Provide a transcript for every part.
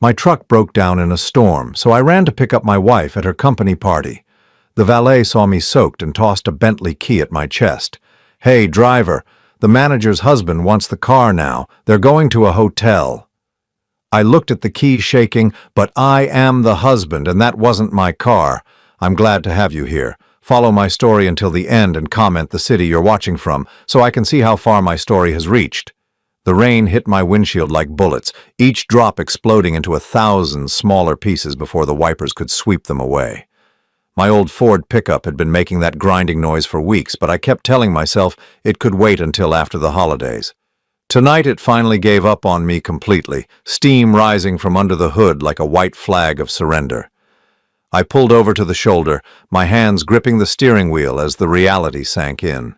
My truck broke down in a storm, so I ran to pick up my wife at her company party. The valet saw me soaked and tossed a Bentley key at my chest. "Hey, driver, the manager's husband wants the car now. They're going to a hotel." I looked at the key shaking, but I am the husband, and that wasn't my car. "I'm glad to have you here. Follow my story until the end and comment the city you're watching from, so I can see how far my story has reached." The rain hit my windshield like bullets, each drop exploding into 1,000 smaller pieces before the wipers could sweep them away. My old Ford pickup had been making that grinding noise for weeks, but I kept telling myself it could wait until after the holidays. Tonight it finally gave up on me completely, steam rising from under the hood like a white flag of surrender. I pulled over to the shoulder, my hands gripping the steering wheel as the reality sank in.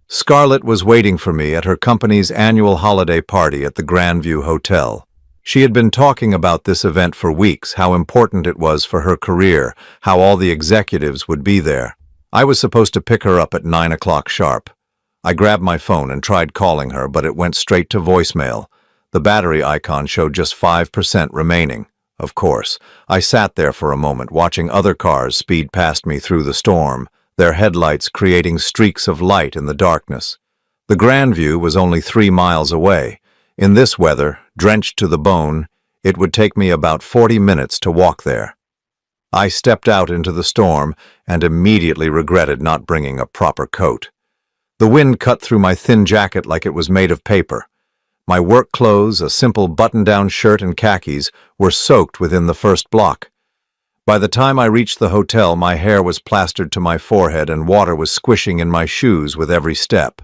Scarlett was waiting for me at her company's annual holiday party at the Grandview Hotel. She had been talking about this event for weeks, how important it was for her career, how all the executives would be there. I was supposed to pick her up at 9 o'clock sharp. I grabbed my phone and tried calling her, but it went straight to voicemail. The battery icon showed just 5% remaining. Of course, I sat there for a moment watching other cars speed past me through the storm, their headlights creating streaks of light in the darkness. The Grandview was only 3 miles away. In this weather, drenched to the bone, it would take me about 40 minutes to walk there. I stepped out into the storm and immediately regretted not bringing a proper coat. The wind cut through my thin jacket like it was made of paper. My work clothes, a simple button-down shirt and khakis, were soaked within the first block. By the time I reached the hotel, my hair was plastered to my forehead and water was squishing in my shoes with every step.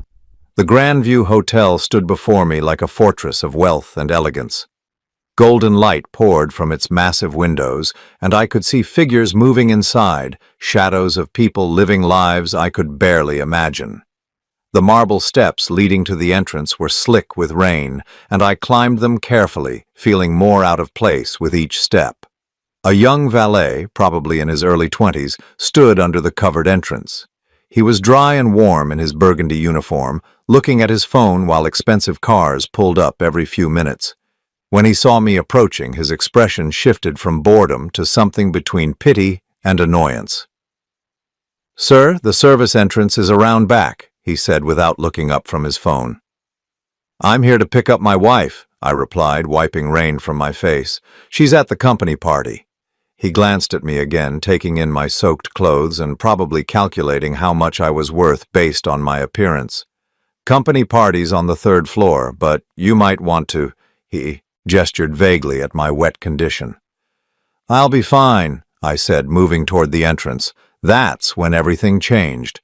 The Grandview Hotel stood before me like a fortress of wealth and elegance. Golden light poured from its massive windows, and I could see figures moving inside, shadows of people living lives I could barely imagine. The marble steps leading to the entrance were slick with rain, and I climbed them carefully, feeling more out of place with each step. A young valet, probably in his early 20s, stood under the covered entrance. He was dry and warm in his burgundy uniform, looking at his phone while expensive cars pulled up every few minutes. When he saw me approaching, his expression shifted from boredom to something between pity and annoyance. "Sir, the service entrance is around back," he said without looking up from his phone. "I'm here to pick up my wife," I replied, wiping rain from my face. "She's at the company party." He glanced at me again, taking in my soaked clothes and probably calculating how much I was worth based on my appearance. "Company party's on the 3rd floor, but you might want to," he gestured vaguely at my wet condition. "I'll be fine," I said, moving toward the entrance. That's when everything changed.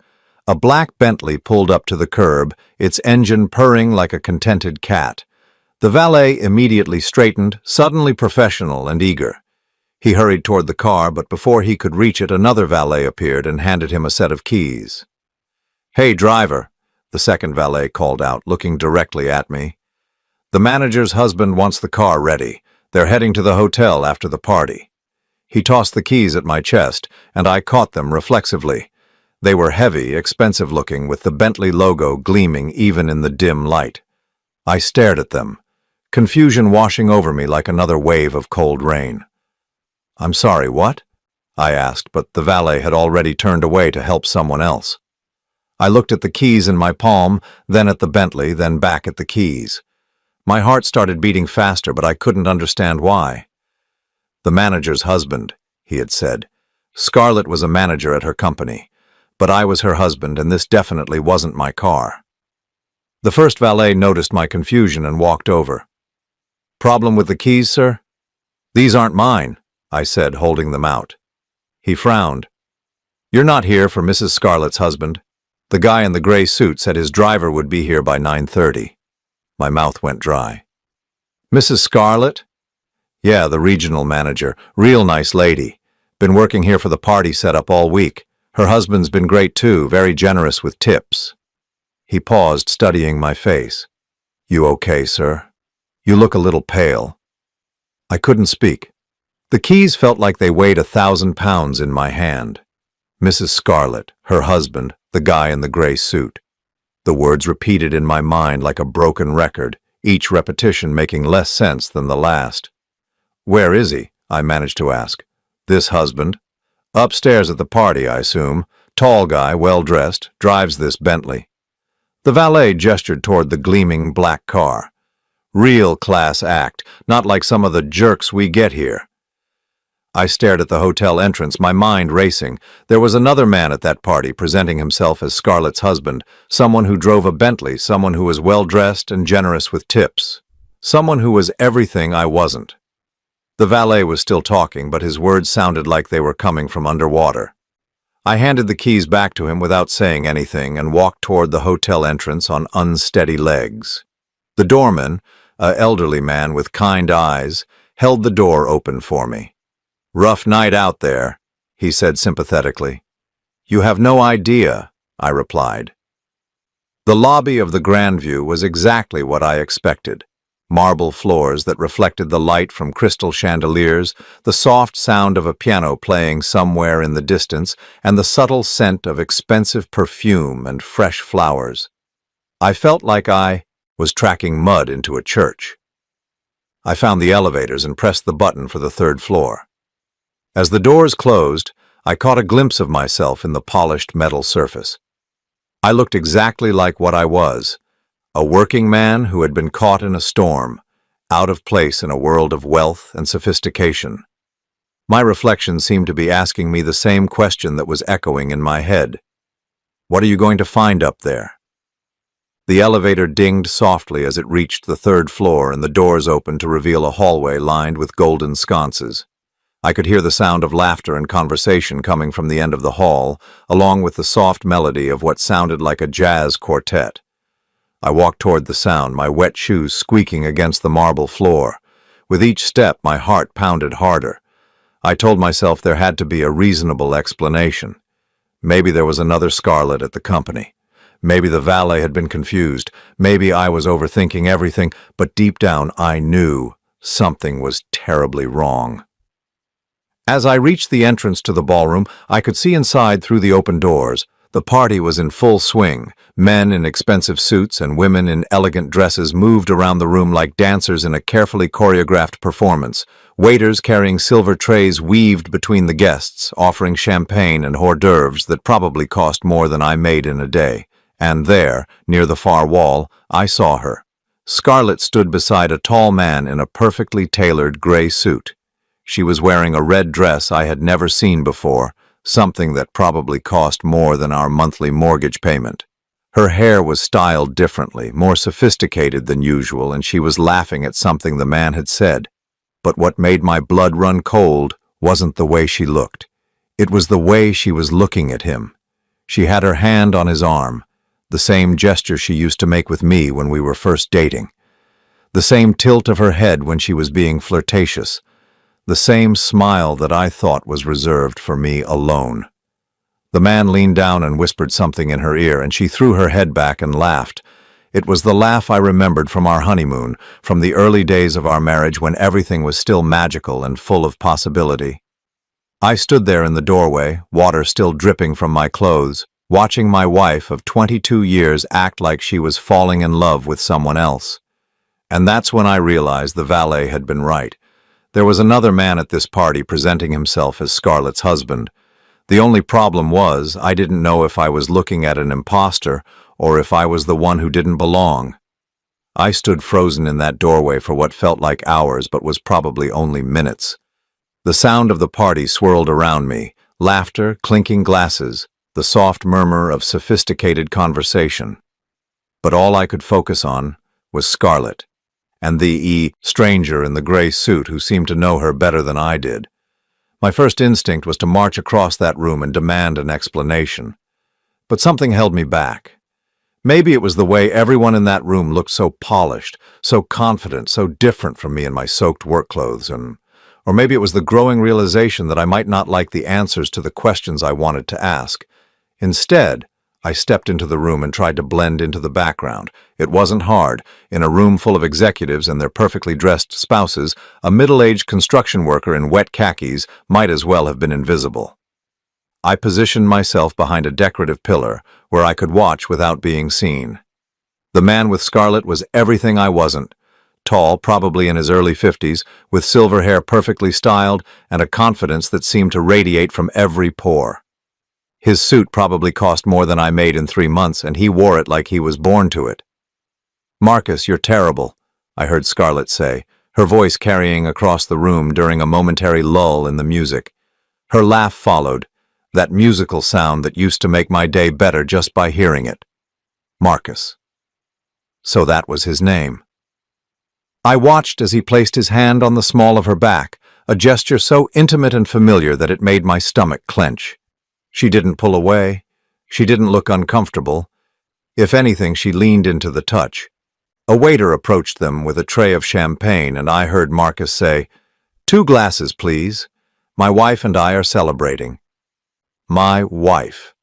A black Bentley pulled up to the curb, its engine purring like a contented cat. The valet immediately straightened, suddenly professional and eager. He hurried toward the car, but before he could reach it, another valet appeared and handed him a set of keys. "Hey, driver," the second valet called out, looking directly at me. "The manager's husband wants the car ready. They're heading to the hotel after the party." He tossed the keys at my chest, and I caught them reflexively. They were heavy, expensive-looking, with the Bentley logo gleaming even in the dim light. I stared at them, confusion washing over me like another wave of cold rain. "I'm sorry, what?" I asked, but the valet had already turned away to help someone else. I looked at the keys in my palm, then at the Bentley, then back at the keys. My heart started beating faster, but I couldn't understand why. "The manager's husband," he had said. Scarlett was a manager at her company, but I was her husband, and this definitely wasn't my car. The first valet noticed my confusion and walked over. "Problem with the keys, sir?" "These aren't mine," I said, holding them out. He frowned. "You're not here for Mrs. Scarlett's husband. The guy in the gray suit said his driver would be here by 9:30. My mouth went dry. "Mrs. Scarlett?" "Yeah, the regional manager. Real nice lady. Been working here for the party setup all week. Her husband's been great too, very generous with tips." He paused, studying my face. "You okay, sir? You look a little pale." I couldn't speak. The keys felt like they weighed 1,000 pounds in my hand. Mrs. Scarlett, her husband, the guy in the gray suit. The words repeated in my mind like a broken record, each repetition making less sense than the last. "Where is he?" I managed to ask. "This husband." "Upstairs at the party, I assume. Tall guy, well-dressed, drives this Bentley." The valet gestured toward the gleaming black car. "Real class act, not like some of the jerks we get here." I stared at the hotel entrance, my mind racing. There was another man at that party presenting himself as Scarlett's husband, someone who drove a Bentley, someone who was well-dressed and generous with tips. Someone who was everything I wasn't. The valet was still talking, but his words sounded like they were coming from underwater. I handed the keys back to him without saying anything and walked toward the hotel entrance on unsteady legs. The doorman, an elderly man with kind eyes, held the door open for me. "Rough night out there," he said sympathetically. "You have no idea," I replied. The lobby of the Grandview was exactly what I expected. Marble floors that reflected the light from crystal chandeliers, the soft sound of a piano playing somewhere in the distance, and the subtle scent of expensive perfume and fresh flowers. I felt like I was tracking mud into a church. I found the elevators and pressed the button for the third floor. As the doors closed, I caught a glimpse of myself in the polished metal surface. I looked exactly like what I was, a working man who had been caught in a storm, out of place in a world of wealth and sophistication. My reflection seemed to be asking me the same question that was echoing in my head. What are you going to find up there? The elevator dinged softly as it reached the third floor and the doors opened to reveal a hallway lined with golden sconces. I could hear the sound of laughter and conversation coming from the end of the hall, along with the soft melody of what sounded like a jazz quartet. I walked toward the sound, my wet shoes squeaking against the marble floor. With each step, my heart pounded harder. I told myself there had to be a reasonable explanation. Maybe there was another Scarlett at the company. Maybe the valet had been confused. Maybe I was overthinking everything, but deep down I knew something was terribly wrong. As I reached the entrance to the ballroom, I could see inside through the open doors. The party was in full swing. Men in expensive suits and women in elegant dresses moved around the room like dancers in a carefully choreographed performance. Waiters carrying silver trays weaved between the guests, offering champagne and hors d'oeuvres that probably cost more than I made in a day. And there, near the far wall, I saw her. Scarlett stood beside a tall man in a perfectly tailored gray suit. She was wearing a red dress I had never seen before, something that probably cost more than our monthly mortgage payment. Her hair was styled differently, more sophisticated than usual, and she was laughing at something the man had said. But what made my blood run cold wasn't the way she looked. It was the way she was looking at him. She had her hand on his arm, the same gesture she used to make with me when we were first dating. The same tilt of her head when she was being flirtatious. The same smile that I thought was reserved for me alone. The man leaned down and whispered something in her ear, and she threw her head back and laughed. It was the laugh I remembered from our honeymoon, from the early days of our marriage when everything was still magical and full of possibility. I stood there in the doorway, water still dripping from my clothes, watching my wife of 22 years act like she was falling in love with someone else. And that's when I realized the valet had been right. There was another man at this party presenting himself as Scarlett's husband. The only problem was I didn't know if I was looking at an imposter or if I was the one who didn't belong. I stood frozen in that doorway for what felt like hours but was probably only minutes. The sound of the party swirled around me, laughter, clinking glasses, the soft murmur of sophisticated conversation. But all I could focus on was Scarlett, and the stranger in the gray suit who seemed to know her better than I did. My first instinct was to march across that room and demand an explanation. But something held me back. Maybe it was the way everyone in that room looked so polished, so confident, so different from me in my soaked work clothes, or maybe it was the growing realization that I might not like the answers to the questions I wanted to ask. Instead, I stepped into the room and tried to blend into the background. It wasn't hard. In a room full of executives and their perfectly dressed spouses, a middle-aged construction worker in wet khakis might as well have been invisible. I positioned myself behind a decorative pillar where I could watch without being seen. The man with Scarlett was everything I wasn't. tall, probably in his early 50s, with silver hair perfectly styled and a confidence that seemed to radiate from every pore. His suit probably cost more than I made in 3 months, and he wore it like he was born to it. "Marcus, you're terrible," I heard Scarlett say, her voice carrying across the room during a momentary lull in the music. Her laugh followed, that musical sound that used to make my day better just by hearing it. Marcus. So that was his name. I watched as he placed his hand on the small of her back, a gesture so intimate and familiar that it made my stomach clench. She didn't pull away. She didn't look uncomfortable. If anything, she leaned into the touch. A waiter approached them with a tray of champagne, and I heard Marcus say, "2 glasses, please. My wife and I are celebrating." My wife.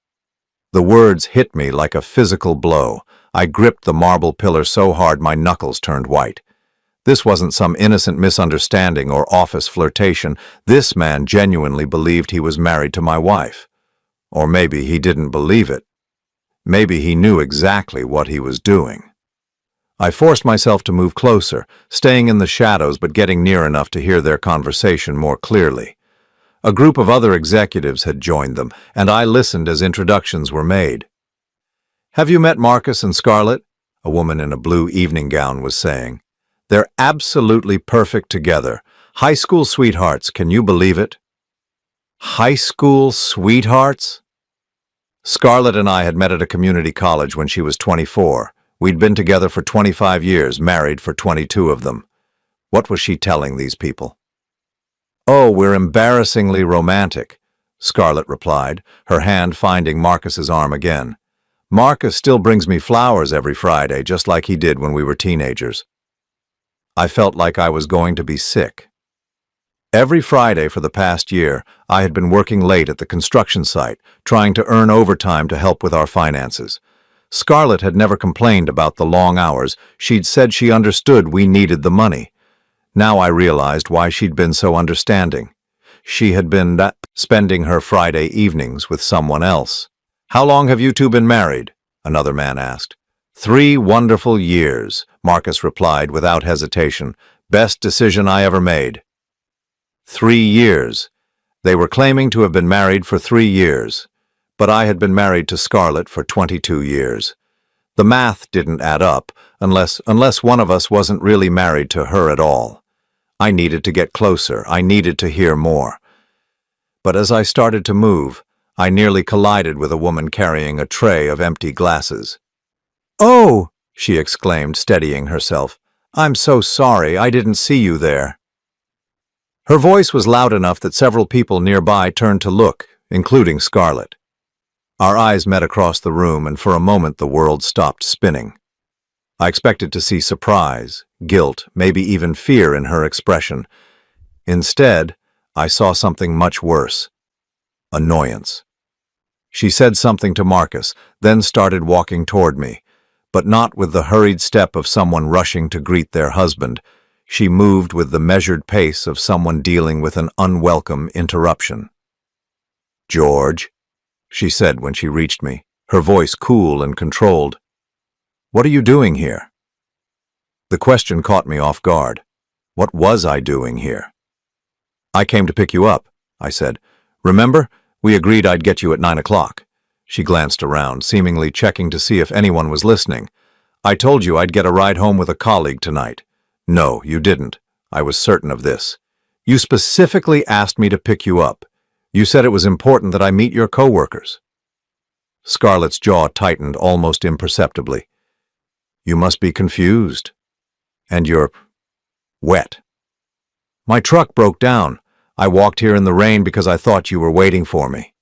The words hit me like a physical blow. I gripped the marble pillar so hard my knuckles turned white. This wasn't some innocent misunderstanding or office flirtation. This man genuinely believed he was married to my wife. Or maybe he didn't believe it. Maybe he knew exactly what he was doing. I forced myself to move closer, staying in the shadows but getting near enough to hear their conversation more clearly. A group of other executives had joined them, and I listened as introductions were made. "Have you met Marcus and Scarlett?" a woman in a blue evening gown was saying. "They're absolutely perfect together. High school sweethearts, can you believe it?" High school sweethearts? Scarlett and I had met at a community college when she was 24. We'd been together for 25 years, married for 22 of them. What was she telling these people? "Oh, we're embarrassingly romantic," Scarlett replied, her hand finding Marcus's arm again. "Marcus still brings me flowers every Friday, just like he did when we were teenagers." I felt like I was going to be sick. Every Friday for the past year, I had been working late at the construction site, trying to earn overtime to help with our finances. Scarlett had never complained about the long hours. She'd said she understood we needed the money. Now I realized why she'd been so understanding. She had been spending her Friday evenings with someone else. "How long have you two been married?" another man asked. 3 wonderful years, Marcus replied without hesitation. "Best decision I ever made." 3 years. They were claiming to have been married for 3 years. But I had been married to Scarlett for 22 years. The math didn't add up, unless one of us wasn't really married to her at all. I needed to get closer. I needed to hear more. But as I started to move, I nearly collided with a woman carrying a tray of empty glasses. "Oh!" she exclaimed, steadying herself. "I'm so sorry. I didn't see you there." Her voice was loud enough that several people nearby turned to look, including Scarlett. Our eyes met across the room, and for a moment the world stopped spinning. I expected to see surprise, guilt, maybe even fear in her expression. Instead, I saw something much worse. Annoyance. She said something to Marcus, then started walking toward me, but not with the hurried step of someone rushing to greet their husband. She moved with the measured pace of someone dealing with an unwelcome interruption. "George," she said when she reached me, her voice cool and controlled. "What are you doing here?" The question caught me off guard. What was I doing here? "I came to pick you up," I said. "Remember, we agreed I'd get you at 9 o'clock. She glanced around, seemingly checking to see if anyone was listening. "I told you I'd get a ride home with a colleague tonight." "No, you didn't. I was certain of this. You specifically asked me to pick you up. You said it was important that I meet your coworkers." Scarlett's jaw tightened almost imperceptibly. "You must be confused. And you're wet." "My truck broke down. I walked here in the rain because I thought you were waiting for me."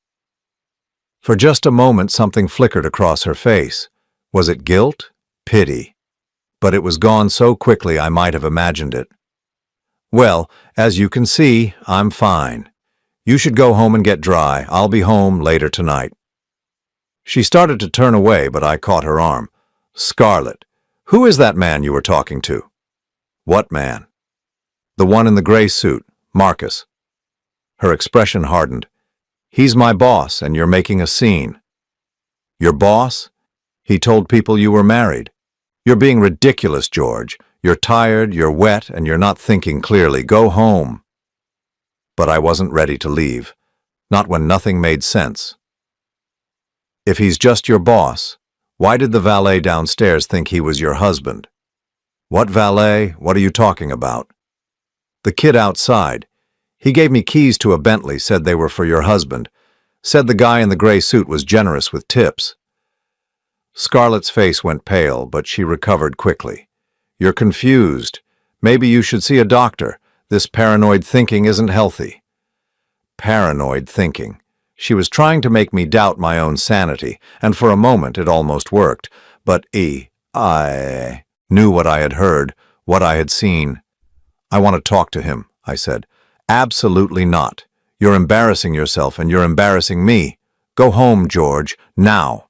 For just a moment, something flickered across her face. Was it guilt? Pity? But it was gone so quickly I might have imagined it. "Well, as you can see, I'm fine. You should go home and get dry. I'll be home later tonight." She started to turn away, but I caught her arm. "Scarlett, who is that man you were talking to?" "What man?" "The one in the gray suit, Marcus." Her expression hardened. "He's my boss, and you're making a scene." "Your boss? He told people you were married. You're being ridiculous, George. You're tired, you're wet, and you're not thinking clearly. Go home." But I wasn't ready to leave, not when nothing made sense. If he's just your boss, why did the valet downstairs think he was your husband? What valet? What are you talking about? The kid outside. He gave me keys to a Bentley, said they were for your husband. Said the guy in the gray suit was generous with tips. Scarlett's face went pale, but she recovered quickly. You're confused. Maybe you should see a doctor. This paranoid thinking isn't healthy. Paranoid thinking. She was trying to make me doubt my own sanity, and for a moment it almost worked. But I knew what I had heard, what I had seen. "I want to talk to him," I said. "Absolutely not. You're embarrassing yourself and you're embarrassing me. Go home, George, now."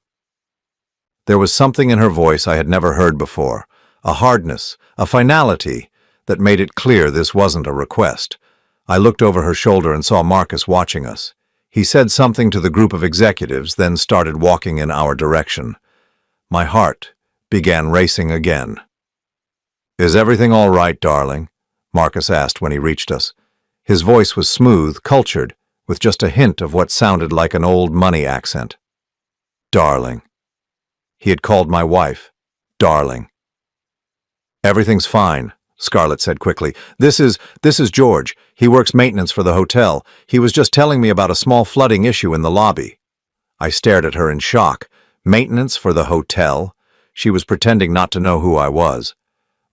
There was something in her voice I had never heard before, a hardness, a finality that made it clear this wasn't a request. I looked over her shoulder and saw Marcus watching us. He said something to the group of executives, then started walking in our direction. My heart began racing again. "Is everything all right, darling?" Marcus asked when he reached us. His voice was smooth, cultured, with just a hint of what sounded like an old money accent. Darling. He had called my wife darling. "Everything's fine," Scarlett said quickly. This is George. He works maintenance for the hotel. He was just telling me about a small flooding issue in the lobby." I stared at her in shock. Maintenance for the hotel? She was pretending not to know who I was.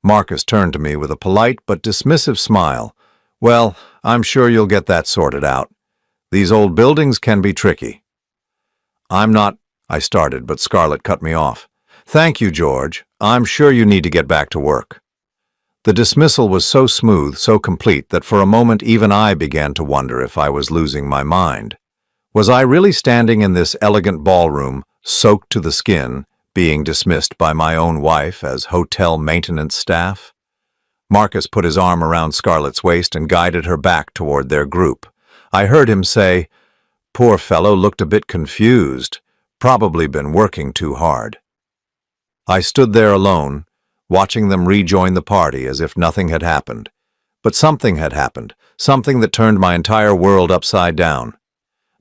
Marcus turned to me with a polite but dismissive smile. "Well, I'm sure you'll get that sorted out. These old buildings can be tricky." "I'm not," I started, but Scarlett cut me off. "Thank you, George. I'm sure you need to get back to work." The dismissal was so smooth, so complete, that for a moment even I began to wonder if I was losing my mind. Was I really standing in this elegant ballroom, soaked to the skin, being dismissed by my own wife as hotel maintenance staff? Marcus put his arm around Scarlett's waist and guided her back toward their group. I heard him say, "Poor fellow looked a bit confused, probably been working too hard." I stood there alone, watching them rejoin the party as if nothing had happened. But something had happened, something that turned my entire world upside down.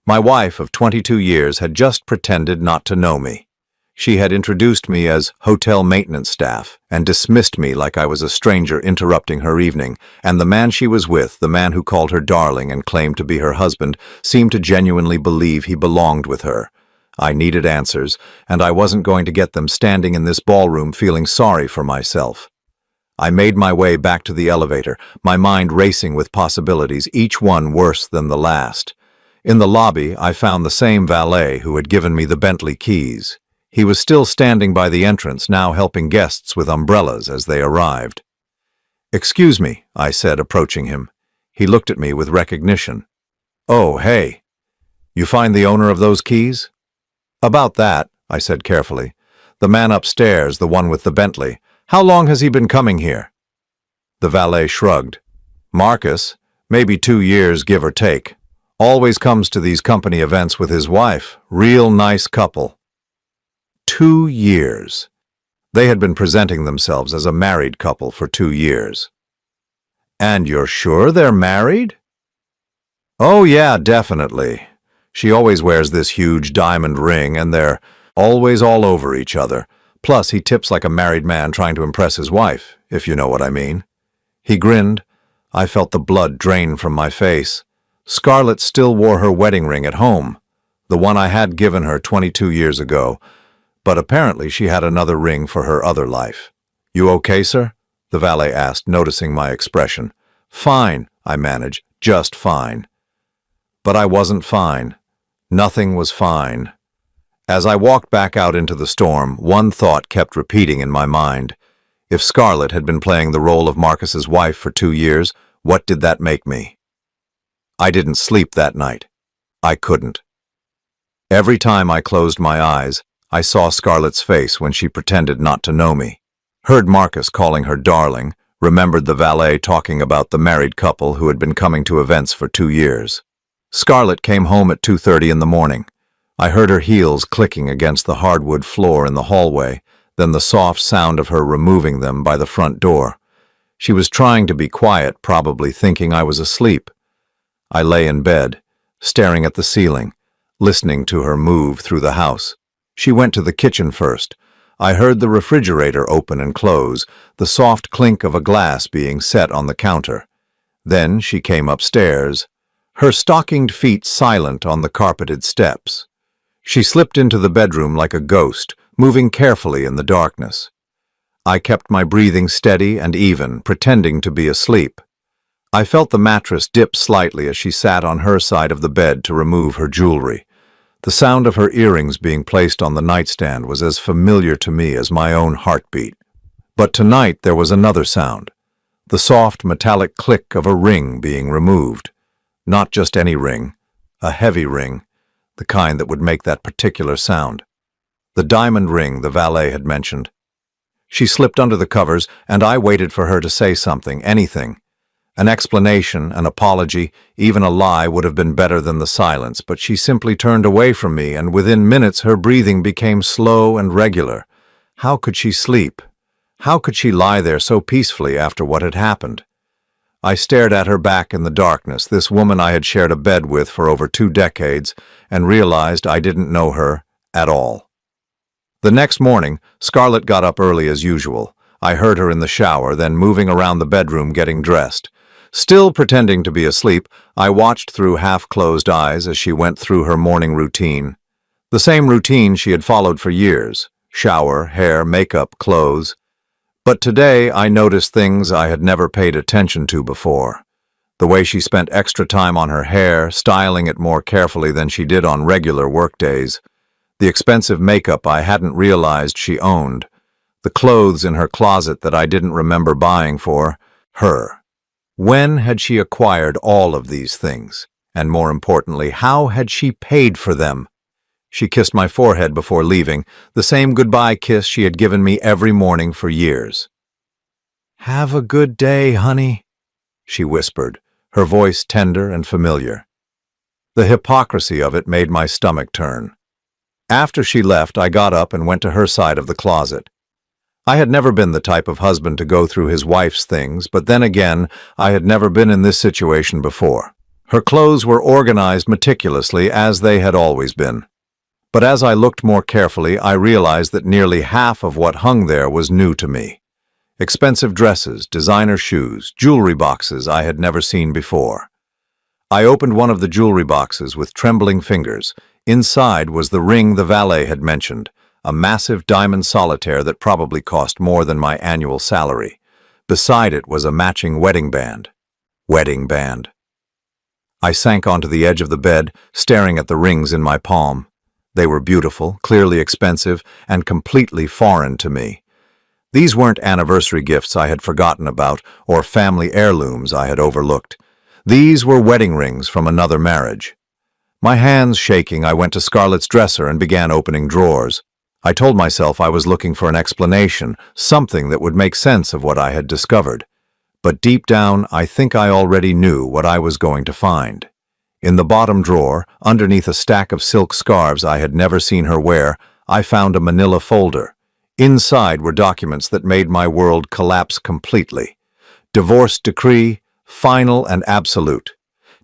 My wife of 22 years had just pretended not to know me. She had introduced me as hotel maintenance staff and dismissed me like I was a stranger interrupting her evening, and the man she was with, the man who called her darling and claimed to be her husband, seemed to genuinely believe he belonged with her. I needed answers, and I wasn't going to get them standing in this ballroom feeling sorry for myself. I made my way back to the elevator, my mind racing with possibilities, each one worse than the last. In the lobby, I found the same valet who had given me the Bentley keys. He was still standing by the entrance, now helping guests with umbrellas as they arrived. "Excuse me," I said, approaching him. He looked at me with recognition. "Oh, hey. You find the owner of those keys?" "About that," I said carefully. "The man upstairs, the one with the Bentley. How long has he been coming here?" The valet shrugged. "Marcus, maybe 2 years, give or take. Always comes to these company events with his wife. Real nice couple." 2 years. They had been presenting themselves as a married couple for 2 years. "And you're sure they're married?" "Oh yeah, definitely. She always wears this huge diamond ring, and they're always all over each other. Plus, he tips like a married man trying to impress his wife, if you know what I mean." He grinned. I felt the blood drain from my face. Scarlett still wore her wedding ring at home, the one I had given her 22 years ago, but apparently she had another ring for her other life. "You okay, sir?" the valet asked, noticing my expression. "Fine," I managed, "just fine." But I wasn't fine. Nothing was fine. As I walked back out into the storm, one thought kept repeating in my mind. If Scarlett had been playing the role of Marcus's wife for 2 years, what did that make me? I didn't sleep that night. I couldn't. Every time I closed my eyes, I saw Scarlett's face when she pretended not to know me. Heard Marcus calling her darling, remembered the valet talking about the married couple who had been coming to events for 2 years. Scarlett came home at 2:30 in the morning. I heard her heels clicking against the hardwood floor in the hallway, then the soft sound of her removing them by the front door. She was trying to be quiet, probably thinking I was asleep. I lay in bed, staring at the ceiling, listening to her move through the house. She went to the kitchen first. I heard the refrigerator open and close, the soft clink of a glass being set on the counter. Then she came upstairs, her stockinged feet silent on the carpeted steps. She slipped into the bedroom like a ghost, moving carefully in the darkness. I kept my breathing steady and even, pretending to be asleep. I felt the mattress dip slightly as she sat on her side of the bed to remove her jewelry. The sound of her earrings being placed on the nightstand was as familiar to me as my own heartbeat. But tonight there was another sound, the soft metallic click of a ring being removed. Not just any ring, a heavy ring, the kind that would make that particular sound. The diamond ring the valet had mentioned. She slipped under the covers, and I waited for her to say something, anything. An explanation, an apology, even a lie would have been better than the silence, but she simply turned away from me, and within minutes her breathing became slow and regular. How could she sleep? How could she lie there so peacefully after what had happened? I stared at her back in the darkness, this woman I had shared a bed with for over 2 decades, and realized I didn't know her at all. The next morning, Scarlett got up early as usual. I heard her in the shower, then moving around the bedroom getting dressed. Still pretending to be asleep, I watched through half-closed eyes as she went through her morning routine. The same routine she had followed for years: shower, hair, makeup, clothes. But today I noticed things I had never paid attention to before. The way she spent extra time on her hair, styling it more carefully than she did on regular workdays. The expensive makeup I hadn't realized she owned. The clothes in her closet that I didn't remember buying for her. When had she acquired all of these things? And more importantly, how had she paid for them? She kissed my forehead before leaving, the same goodbye kiss she had given me every morning for years. "Have a good day, honey," she whispered, her voice tender and familiar. The hypocrisy of it made my stomach turn. After she left, I got up and went to her side of the closet. I had never been the type of husband to go through his wife's things, but then again, I had never been in this situation before. Her clothes were organized meticulously, as they had always been. But as I looked more carefully, I realized that nearly half of what hung there was new to me. Expensive dresses, designer shoes, jewelry boxes I had never seen before. I opened one of the jewelry boxes with trembling fingers. Inside was the ring the valet had mentioned, a massive diamond solitaire that probably cost more than my annual salary. Beside it was a matching wedding band. Wedding band. I sank onto the edge of the bed, staring at the rings in my palm. They were beautiful, clearly expensive, and completely foreign to me. These weren't anniversary gifts I had forgotten about or family heirlooms I had overlooked. These were wedding rings from another marriage. My hands shaking, I went to Scarlett's dresser and began opening drawers. I told myself I was looking for an explanation, something that would make sense of what I had discovered. But deep down, I think I already knew what I was going to find. In the bottom drawer, underneath a stack of silk scarves I had never seen her wear, I found a manila folder. Inside were documents that made my world collapse completely. Divorce decree, final and absolute.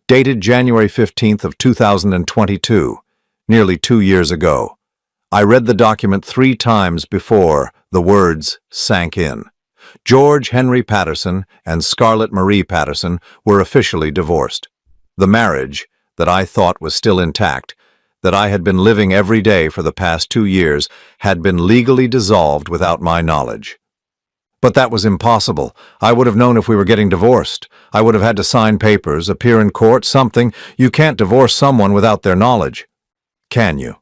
Dated January 15th of 2022, nearly 2 years ago. I read the document 3 times before the words sank in. George Henry Patterson and Scarlett Marie Patterson were officially divorced. The marriage, that I thought was still intact, that I had been living every day for the past 2 years, had been legally dissolved without my knowledge. But that was impossible. I would have known if we were getting divorced. I would have had to sign papers, appear in court, something. You can't divorce someone without their knowledge. Can you?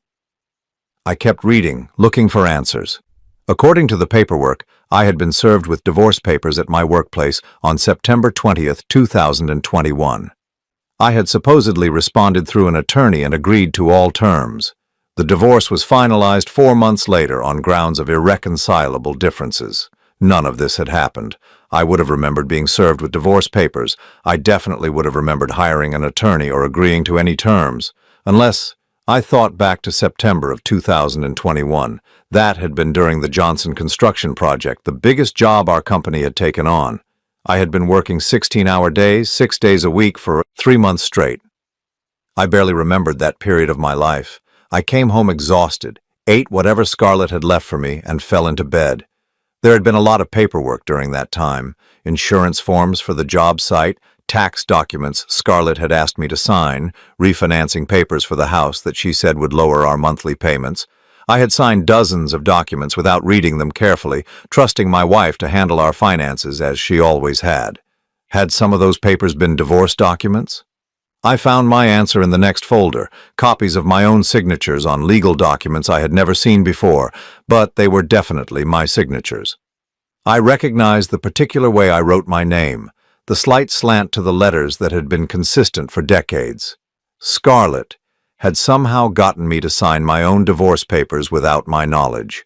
I kept reading, looking for answers. According to the paperwork, I had been served with divorce papers at my workplace on September 20th, 2021. I had supposedly responded through an attorney and agreed to all terms. The divorce was finalized 4 months later on grounds of irreconcilable differences. None of this had happened. I would have remembered being served with divorce papers. I definitely would have remembered hiring an attorney or agreeing to any terms. Unless I thought back to September of 2021. That had been during the Johnson construction project, the biggest job our company had taken on. I had been working 16-hour days, 6 days a week for 3 months straight. I barely remembered that period of my life. I came home exhausted, ate whatever Scarlett had left for me, and fell into bed. There had been a lot of paperwork during that time, insurance forms for the job site, tax documents Scarlett had asked me to sign, refinancing papers for the house that she said would lower our monthly payments. I had signed dozens of documents without reading them carefully, trusting my wife to handle our finances as she always had. Had some of those papers been divorce documents? I found my answer in the next folder, copies of my own signatures on legal documents I had never seen before, but they were definitely my signatures. I recognized the particular way I wrote my name, the slight slant to the letters that had been consistent for decades. Scarlett had somehow gotten me to sign my own divorce papers without my knowledge.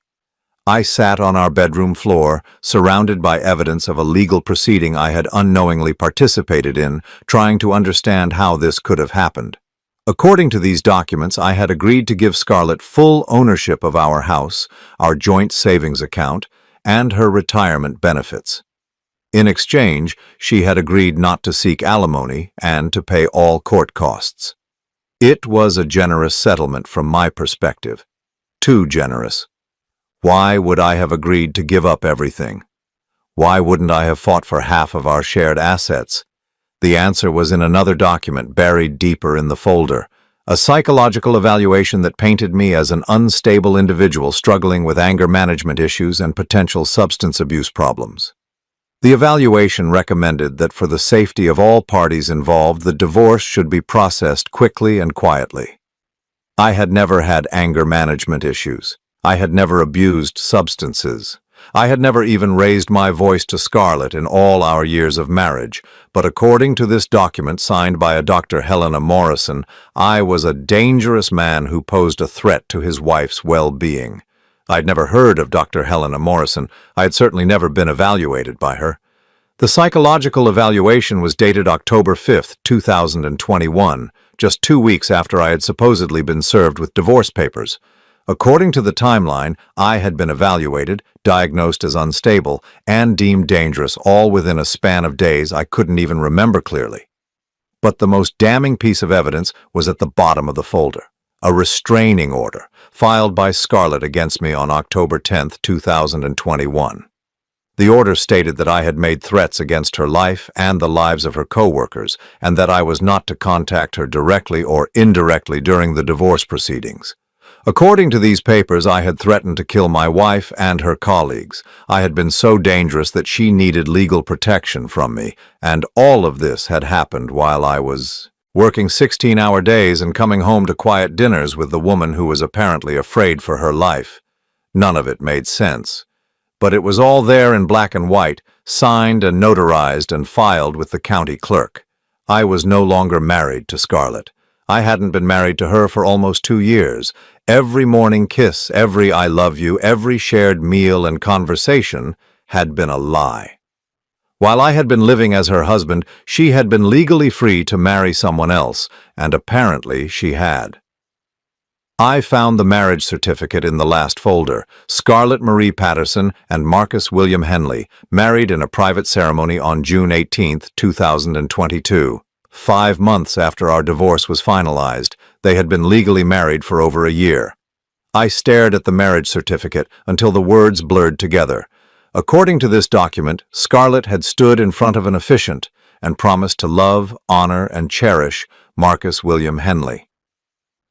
I sat on our bedroom floor, surrounded by evidence of a legal proceeding I had unknowingly participated in, trying to understand how this could have happened. According to these documents, I had agreed to give Scarlett full ownership of our house, our joint savings account, and her retirement benefits. In exchange, she had agreed not to seek alimony and to pay all court costs. It was a generous settlement from my perspective. Too generous. Why would I have agreed to give up everything? Why wouldn't I have fought for half of our shared assets? The answer was in another document buried deeper in the folder, a psychological evaluation that painted me as an unstable individual struggling with anger management issues and potential substance abuse problems. The evaluation recommended that for the safety of all parties involved, the divorce should be processed quickly and quietly. I had never had anger management issues. I had never abused substances. I had never even raised my voice to Scarlett in all our years of marriage, but according to this document signed by a Dr. Helena Morrison, I was a dangerous man who posed a threat to his wife's well-being. I'd never heard of Dr. Helena Morrison. I had certainly never been evaluated by her. The psychological evaluation was dated October 5, 2021, just 2 weeks after I had supposedly been served with divorce papers. According to the timeline, I had been evaluated, diagnosed as unstable, and deemed dangerous, all within a span of days I couldn't even remember clearly. But the most damning piece of evidence was at the bottom of the folder, a restraining order filed by Scarlett against me on October 10, 2021. The order stated that I had made threats against her life and the lives of her co-workers, and that I was not to contact her directly or indirectly during the divorce proceedings. According to these papers, I had threatened to kill my wife and her colleagues. I had been so dangerous that she needed legal protection from me, and all of this had happened while I was working 16-hour days and coming home to quiet dinners with the woman who was apparently afraid for her life. None of it made sense. But it was all there in black and white, signed and notarized and filed with the county clerk. I was no longer married to Scarlett. I hadn't been married to her for almost 2 years. Every morning kiss, every I love you, every shared meal and conversation had been a lie. While I had been living as her husband, she had been legally free to marry someone else, and apparently she had. I found the marriage certificate in the last folder. Scarlett Marie Patterson and Marcus William Henley, married in a private ceremony on June 18, 2022. 5 months after our divorce was finalized, they had been legally married for over a year. I stared at the marriage certificate until the words blurred together. According to this document, Scarlett had stood in front of an officiant and promised to love, honor, and cherish Marcus William Henley.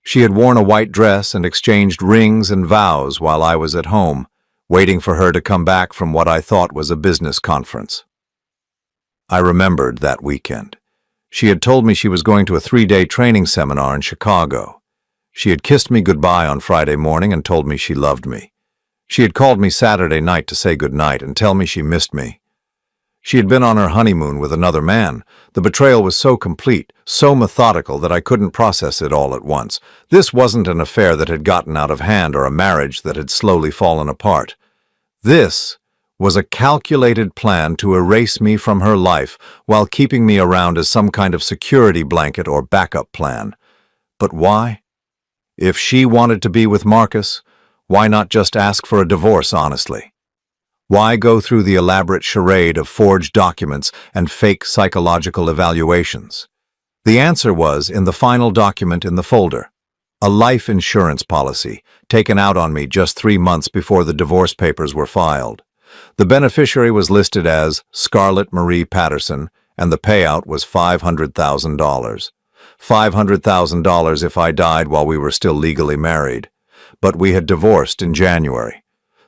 She had worn a white dress and exchanged rings and vows while I was at home, waiting for her to come back from what I thought was a business conference. I remembered that weekend. She had told me she was going to a 3-day training seminar in Chicago. She had kissed me goodbye on Friday morning and told me she loved me. She had called me Saturday night to say goodnight and tell me she missed me. She had been on her honeymoon with another man. The betrayal was so complete, so methodical that I couldn't process it all at once. This wasn't an affair that had gotten out of hand or a marriage that had slowly fallen apart. This was a calculated plan to erase me from her life while keeping me around as some kind of security blanket or backup plan. But why? If she wanted to be with Marcus, why not just ask for a divorce honestly? Why go through the elaborate charade of forged documents and fake psychological evaluations? The answer was in the final document in the folder. A life insurance policy, taken out on me just 3 months before the divorce papers were filed. The beneficiary was listed as Scarlett Marie Patterson, and the payout was $500,000. $500,000 if I died while we were still legally married. But we had divorced in January.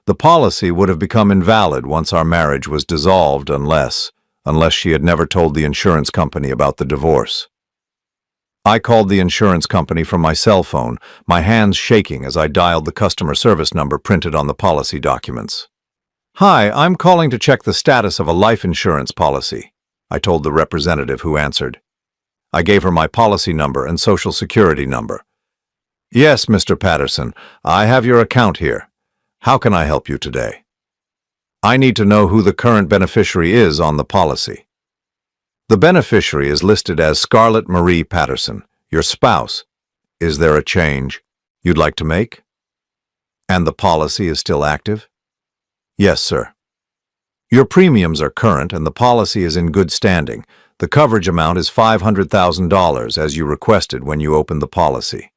The policy would have become invalid once our marriage was dissolved unless she had never told the insurance company about the divorce. I called the insurance company from my cell phone, my hands shaking as I dialed the customer service number printed on the policy documents. "Hi, I'm calling to check the status of a life insurance policy," I told the representative who answered. I gave her my policy number and social security number. "Yes, Mr. Patterson, I have your account here. How can I help you today?" "I need to know who the current beneficiary is on the policy." "The beneficiary is listed as Scarlett Marie Patterson, your spouse. Is there a change you'd like to make?" "And the policy is still active?" "Yes, sir." "Your premiums are current and the policy is in good standing. The coverage amount is $500,000 as you requested when you opened the policy."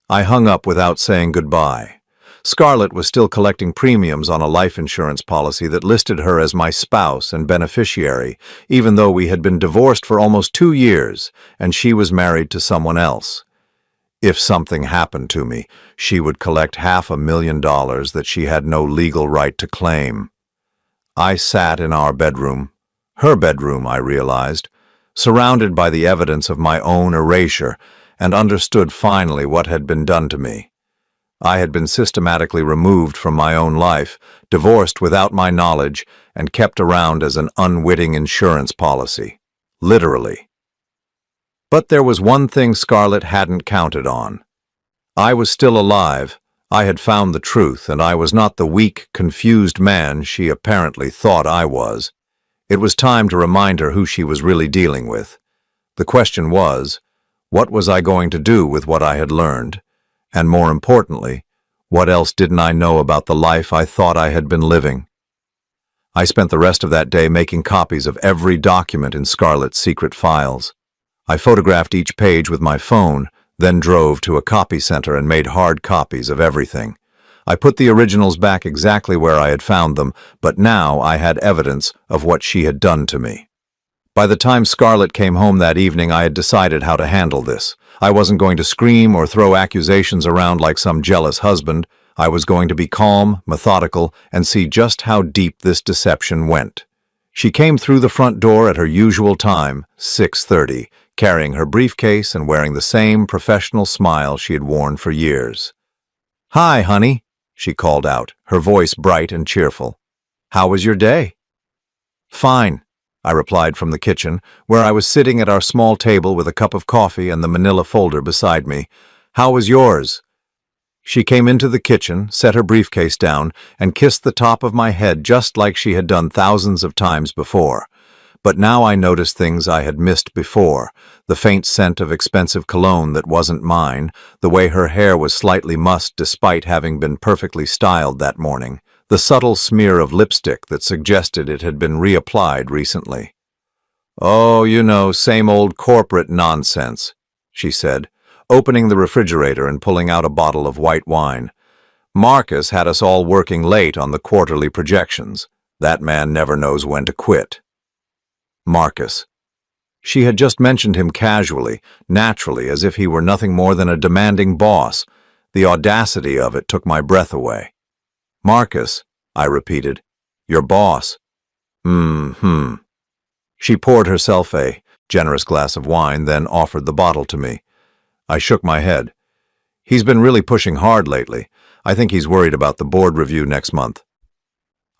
I hung up without saying goodbye. Scarlett was still collecting premiums on a life insurance policy that listed her as my spouse and beneficiary, even though we had been divorced for almost 2 years and she was married to someone else. If something happened to me, she would collect $500,000 that she had no legal right to claim. I sat in our bedroom, her bedroom, I realized, surrounded by the evidence of my own erasure, and understood finally what had been done to me. I had been systematically removed from my own life, divorced without my knowledge, and kept around as an unwitting insurance policy. Literally. But there was one thing Scarlett hadn't counted on. I was still alive. I had found the truth, and I was not the weak, confused man she apparently thought I was. It was time to remind her who she was really dealing with. The question was, what was I going to do with what I had learned? And more importantly, what else didn't I know about the life I thought I had been living? I spent the rest of that day making copies of every document in Scarlett's secret files. I photographed each page with my phone, then drove to a copy center and made hard copies of everything. I put the originals back exactly where I had found them, but now I had evidence of what she had done to me. By the time Scarlett came home that evening, I had decided how to handle this. I wasn't going to scream or throw accusations around like some jealous husband. I was going to be calm, methodical, and see just how deep this deception went. She came through the front door at her usual time, 6:30, carrying her briefcase and wearing the same professional smile she had worn for years. "Hi, honey," she called out, her voice bright and cheerful. "How was your day?" "Fine," I replied from the kitchen, where I was sitting at our small table with a cup of coffee and the manila folder beside me. "How was yours?" She came into the kitchen, set her briefcase down, and kissed the top of my head just like she had done thousands of times before. But now I noticed things I had missed before: the faint scent of expensive cologne that wasn't mine, the way her hair was slightly mussed despite having been perfectly styled that morning, the subtle smear of lipstick that suggested it had been reapplied recently. "Oh, you know, same old corporate nonsense," she said, opening the refrigerator and pulling out a bottle of white wine. "Marcus had us all working late on the quarterly projections. That man never knows when to quit." Marcus. She had just mentioned him casually, naturally, as if he were nothing more than a demanding boss. The audacity of it took my breath away. "Marcus," I repeated. "Your boss." She poured herself a generous glass of wine, then offered the bottle to me. I shook my head. "He's been really pushing hard lately. I think he's worried about the board review next month."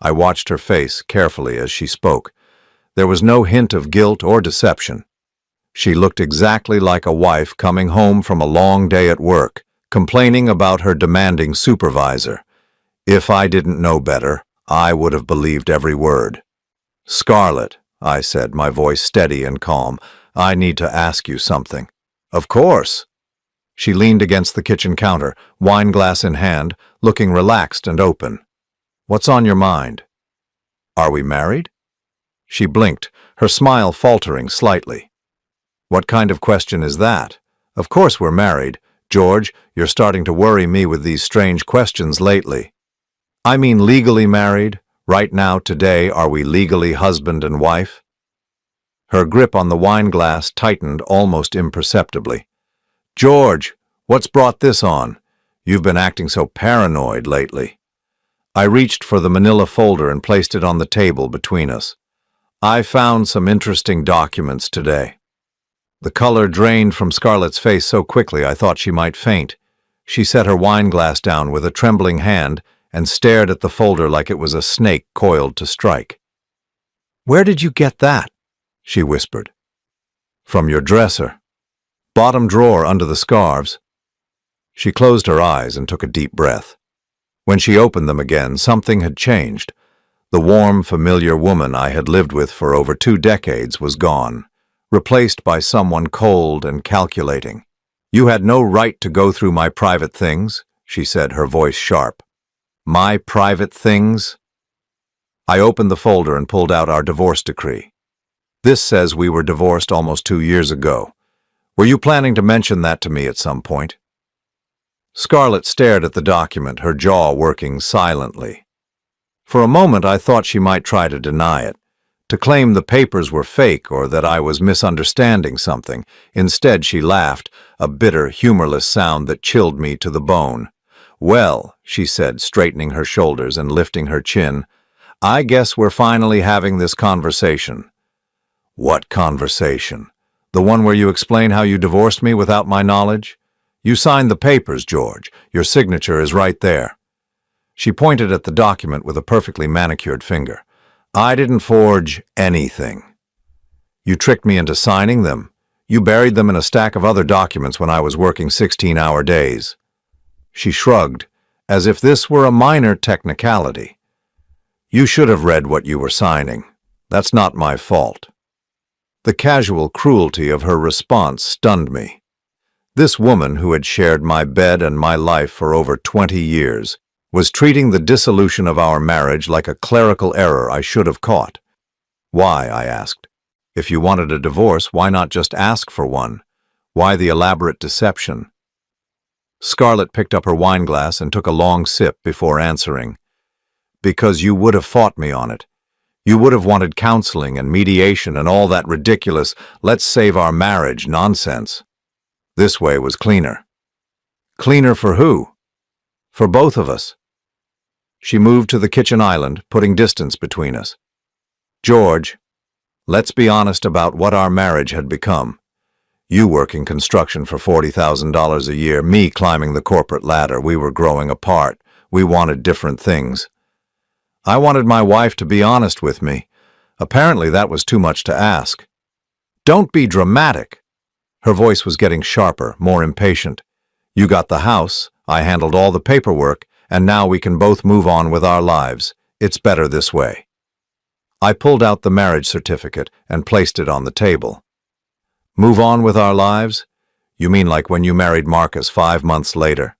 I watched her face carefully as she spoke. There was no hint of guilt or deception. She looked exactly like a wife coming home from a long day at work, complaining about her demanding supervisor. If I didn't know better, I would have believed every word. "Scarlett," I said, my voice steady and calm, "I need to ask you something." "Of course." She leaned against the kitchen counter, wine glass in hand, looking relaxed and open. "What's on your mind?" Are we married? She blinked, her smile faltering slightly. What kind of question is that? Of course we're married. George, you're starting to worry me with these strange questions lately. I mean legally married? Right now, today, are we legally husband and wife? Her grip on the wine glass tightened almost imperceptibly. George, what's brought this on? You've been acting so paranoid lately. I reached for the manila folder and placed it on the table between us. I found some interesting documents today. The color drained from Scarlett's face so quickly I thought she might faint. She set her wine glass down with a trembling hand and stared at the folder like it was a snake coiled to strike. Where did you get that? She whispered. From your dresser. Bottom drawer under the scarves. She closed her eyes and took a deep breath. When she opened them again, something had changed. The warm, familiar woman I had lived with for over 2 decades was gone, replaced by someone cold and calculating. You had no right to go through my private things, she said, her voice sharp. My private things? I opened the folder and pulled out our divorce decree. This says we were divorced almost 2 years ago. Were you planning to mention that to me at some point? Scarlett stared at the document, her jaw working silently. For a moment I thought she might try to deny it, to claim the papers were fake or that I was misunderstanding something. Instead she laughed, a bitter, humorless sound that chilled me to the bone. Well, she said, straightening her shoulders and lifting her chin, I guess we're finally having this conversation. What conversation? The one where you explain how you divorced me without my knowledge? You signed the papers, George. Your signature is right there. She pointed at the document with a perfectly manicured finger. I didn't forge anything. You tricked me into signing them. You buried them in a stack of other documents when I was working 16-hour days. She shrugged, as if this were a minor technicality. You should have read what you were signing. That's not my fault. The casual cruelty of her response stunned me. This woman who had shared my bed and my life for over 20 years was treating the dissolution of our marriage like a clerical error I should have caught. Why, I asked. If you wanted a divorce, why not just ask for one? Why the elaborate deception? Scarlett picked up her wine glass and took a long sip before answering. Because you would have fought me on it. You would have wanted counseling and mediation and all that ridiculous, let's save our marriage nonsense. This way was cleaner. Cleaner for who? For both of us. She moved to the kitchen island, putting distance between us. George, let's be honest about what our marriage had become. You working construction for $40,000 a year, me climbing the corporate ladder. We were growing apart. We wanted different things. I wanted my wife to be honest with me. Apparently that was too much to ask. Don't be dramatic. Her voice was getting sharper, more impatient. You got the house, I handled all the paperwork, and now we can both move on with our lives. It's better this way. I pulled out the marriage certificate and placed it on the table. Move on with our lives? You mean like when you married Marcus 5 months later?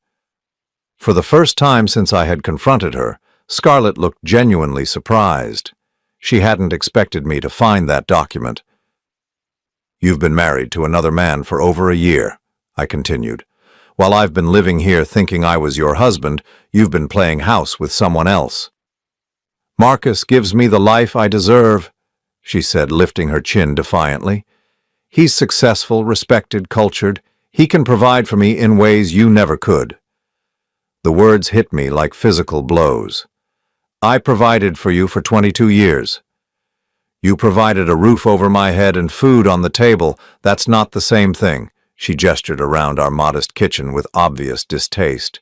For the first time since I had confronted her, Scarlett looked genuinely surprised. She hadn't expected me to find that document. You've been married to another man for over a year, I continued. While I've been living here thinking I was your husband, you've been playing house with someone else. Marcus gives me the life I deserve, she said, lifting her chin defiantly. He's successful, respected, cultured. He can provide for me in ways you never could. The words hit me like physical blows. I provided for you for 22 years. You provided a roof over my head and food on the table. That's not the same thing. She gestured around our modest kitchen with obvious distaste.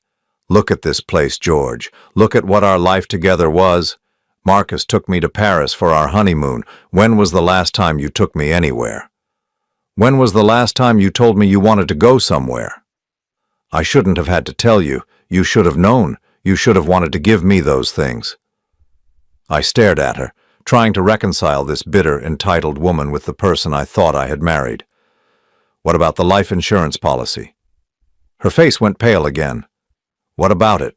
Look at this place, George. Look at what our life together was. Marcus took me to Paris for our honeymoon. When was the last time you took me anywhere? When was the last time you told me you wanted to go somewhere? I shouldn't have had to tell you. You should have known. You should have wanted to give me those things. I stared at her, trying to reconcile this bitter, entitled woman with the person I thought I had married. What about the life insurance policy? Her face went pale again. What about it?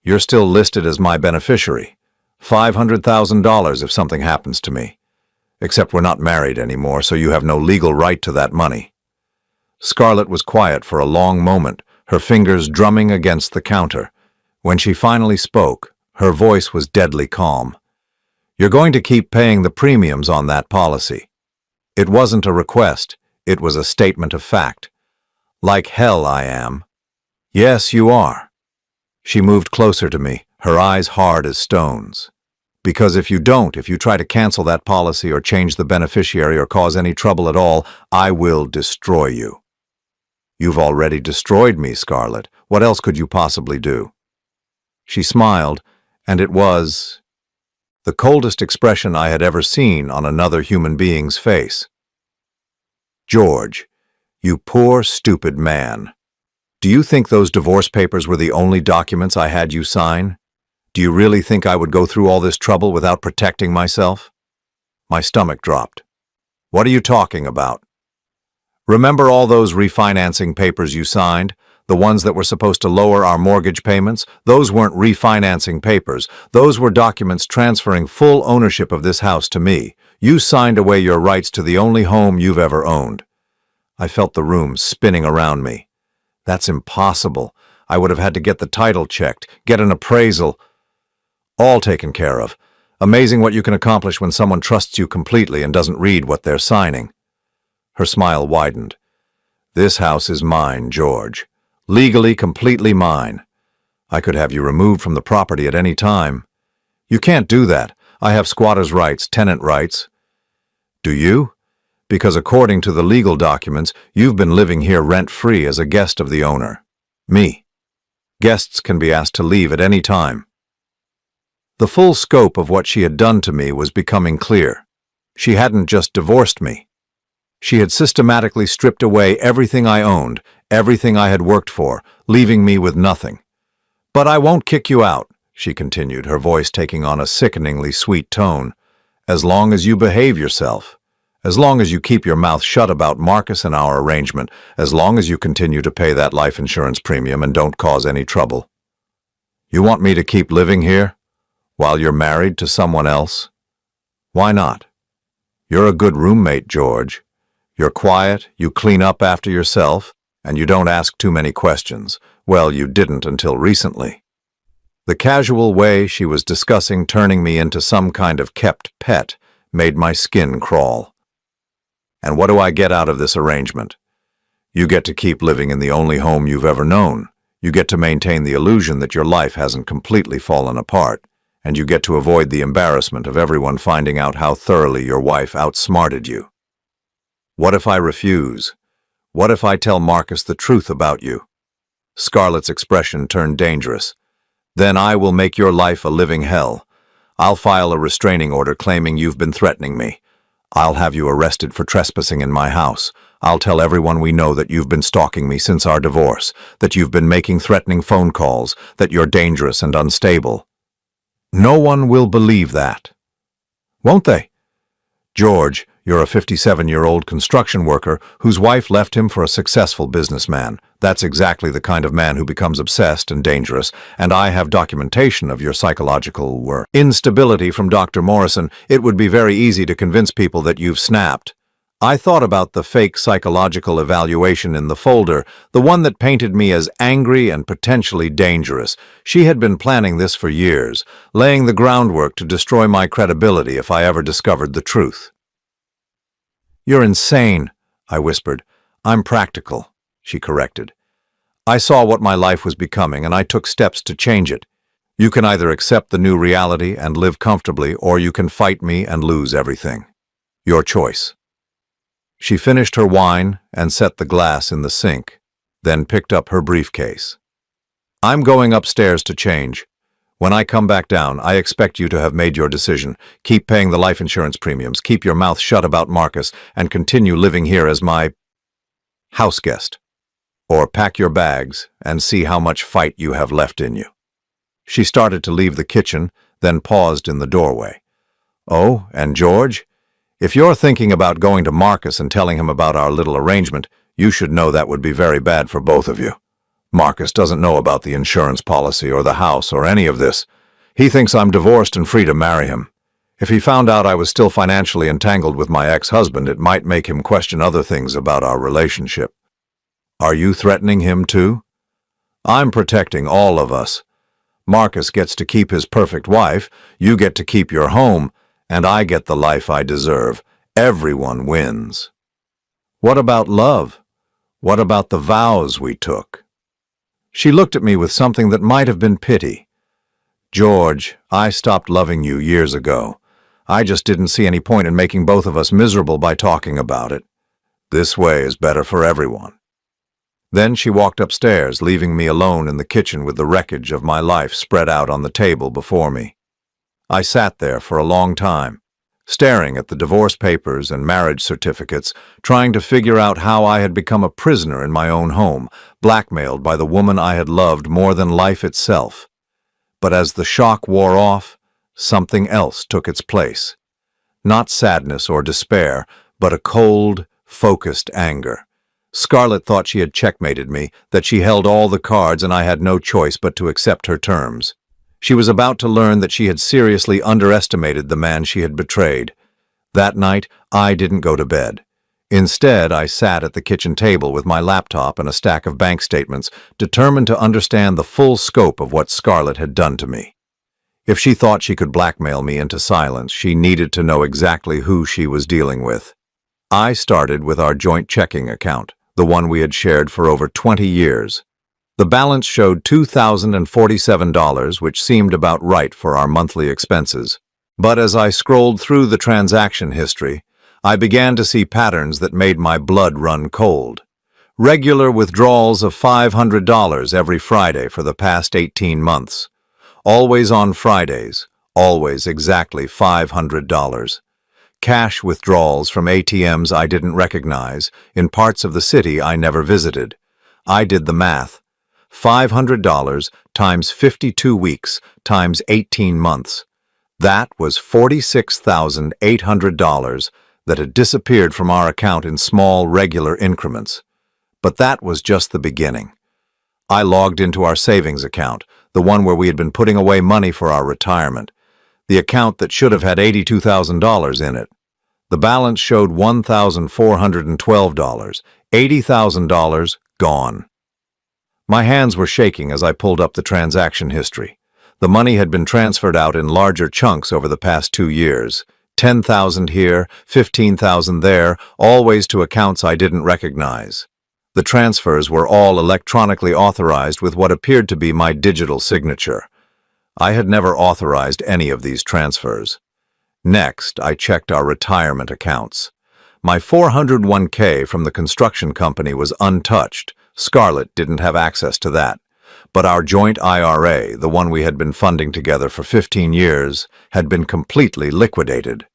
You're still listed as my beneficiary. $500,000 if something happens to me. Except we're not married anymore, so you have no legal right to that money." Scarlett was quiet for a long moment, her fingers drumming against the counter. When she finally spoke, her voice was deadly calm. "You're going to keep paying the premiums on that policy." It wasn't a request, it was a statement of fact. "Like hell I am." "Yes, you are." She moved closer to me, her eyes hard as stones. "Because if you try to cancel that policy or change the beneficiary or cause any trouble at all, I will destroy you." "You've already destroyed me, Scarlett. What else could you possibly do?" She smiled, and it was the coldest expression I had ever seen on another human being's face. "George, you poor, stupid man. Do you think those divorce papers were the only documents I had you sign? Do you really think I would go through all this trouble without protecting myself?" My stomach dropped. "What are you talking about?" "Remember all those refinancing papers you signed? The ones that were supposed to lower our mortgage payments? Those weren't refinancing papers. Those were documents transferring full ownership of this house to me. You signed away your rights to the only home you've ever owned." I felt the room spinning around me. "That's impossible. I would have had to get the title checked, get an appraisal. All taken care of. Amazing what you can accomplish when someone trusts you completely and doesn't read what they're signing." Her smile widened. "This house is mine, George. Legally, completely mine. I could have you removed from the property at any time." "You can't do that. I have squatter's rights, tenant rights." "Do you? Because according to the legal documents, you've been living here rent-free as a guest of the owner. Me. Guests can be asked to leave at any time." The full scope of what she had done to me was becoming clear. She hadn't just divorced me. She had systematically stripped away everything I owned, everything I had worked for, leaving me with nothing. "But I won't kick you out," she continued, her voice taking on a sickeningly sweet tone, "as long as you behave yourself. As long as you keep your mouth shut about Marcus and our arrangement, as long as you continue to pay that life insurance premium and don't cause any trouble." "You want me to keep living here? While you're married to someone else?" "Why not? You're a good roommate, George. You're quiet, you clean up after yourself, and you don't ask too many questions. Well, you didn't until recently." The casual way she was discussing turning me into some kind of kept pet made my skin crawl. "And what do I get out of this arrangement? You get to keep living in the only home you've ever known. You get to maintain the illusion that your life hasn't completely fallen apart, and you get to avoid the embarrassment of everyone finding out how thoroughly your wife outsmarted you. What if I refuse? What if I tell Marcus the truth about you?" Scarlett's expression turned dangerous. "Then I will make your life a living hell. I'll file a restraining order claiming you've been threatening me. I'll have you arrested for trespassing in my house. I'll tell everyone we know that you've been stalking me since our divorce, that you've been making threatening phone calls, that you're dangerous and unstable. No one will believe that. Won't they? George, you're a 57-year-old construction worker whose wife left him for a successful businessman. That's exactly the kind of man who becomes obsessed and dangerous, and I have documentation of your psychological instability from Dr. Morrison. It would be very easy to convince people that you've snapped. I thought about the fake psychological evaluation in the folder, the one that painted me as angry and potentially dangerous. She had been planning this for years, laying the groundwork to destroy my credibility if I ever discovered the truth. You're insane, I whispered. I'm practical, she corrected. I saw what my life was becoming, and I took steps to change it. You can either accept the new reality and live comfortably, or you can fight me and lose everything. Your choice. She finished her wine and set the glass in the sink, then picked up her briefcase. I'm going upstairs to change. When I come back down, I expect you to have made your decision. Keep paying the life insurance premiums, keep your mouth shut about Marcus, and continue living here as my house guest. Or pack your bags and see how much fight you have left in you. She started to leave the kitchen, then paused in the doorway. Oh, and George? If you're thinking about going to Marcus and telling him about our little arrangement, you should know that would be very bad for both of you. Marcus doesn't know about the insurance policy or the house or any of this. He thinks I'm divorced and free to marry him. If he found out I was still financially entangled with my ex-husband, it might make him question other things about our relationship. Are you threatening him too? I'm protecting all of us. Marcus gets to keep his perfect wife, you get to keep your home, and I get the life I deserve. Everyone wins. What about love? What about the vows we took? She looked at me with something that might have been pity. George, I stopped loving you years ago. I just didn't see any point in making both of us miserable by talking about it. This way is better for everyone. Then she walked upstairs, leaving me alone in the kitchen with the wreckage of my life spread out on the table before me. I sat there for a long time, staring at the divorce papers and marriage certificates, trying to figure out how I had become a prisoner in my own home, blackmailed by the woman I had loved more than life itself. But as the shock wore off, something else took its place. Not sadness or despair, but a cold, focused anger. Scarlett thought she had checkmated me, that she held all the cards and I had no choice but to accept her terms. She was about to learn that she had seriously underestimated the man she had betrayed. That night, I didn't go to bed. Instead, I sat at the kitchen table with my laptop and a stack of bank statements, determined to understand the full scope of what Scarlett had done to me. If she thought she could blackmail me into silence, she needed to know exactly who she was dealing with. I started with our joint checking account, the one we had shared for over 20 years. The balance showed $2,047, which seemed about right for our monthly expenses. But as I scrolled through the transaction history, I began to see patterns that made my blood run cold. Regular withdrawals of $500 every Friday for the past 18 months. Always on Fridays, always exactly $500. Cash withdrawals from ATMs I didn't recognize, in parts of the city I never visited. I did the math. $500 times 52 weeks times 18 months. That was $46,800 that had disappeared from our account in small, regular increments. But that was just the beginning. I logged into our savings account, the one where we had been putting away money for our retirement, the account that should have had $82,000 in it. The balance showed $1,412, $80,000 gone. My hands were shaking as I pulled up the transaction history. The money had been transferred out in larger chunks over the past 2 years. $10,000 here, $15,000 there, always to accounts I didn't recognize. The transfers were all electronically authorized with what appeared to be my digital signature. I had never authorized any of these transfers. Next, I checked our retirement accounts. My 401k from the construction company was untouched. Scarlett didn't have access to that. But our joint IRA, the one we had been funding together for 15 years, had been completely liquidated.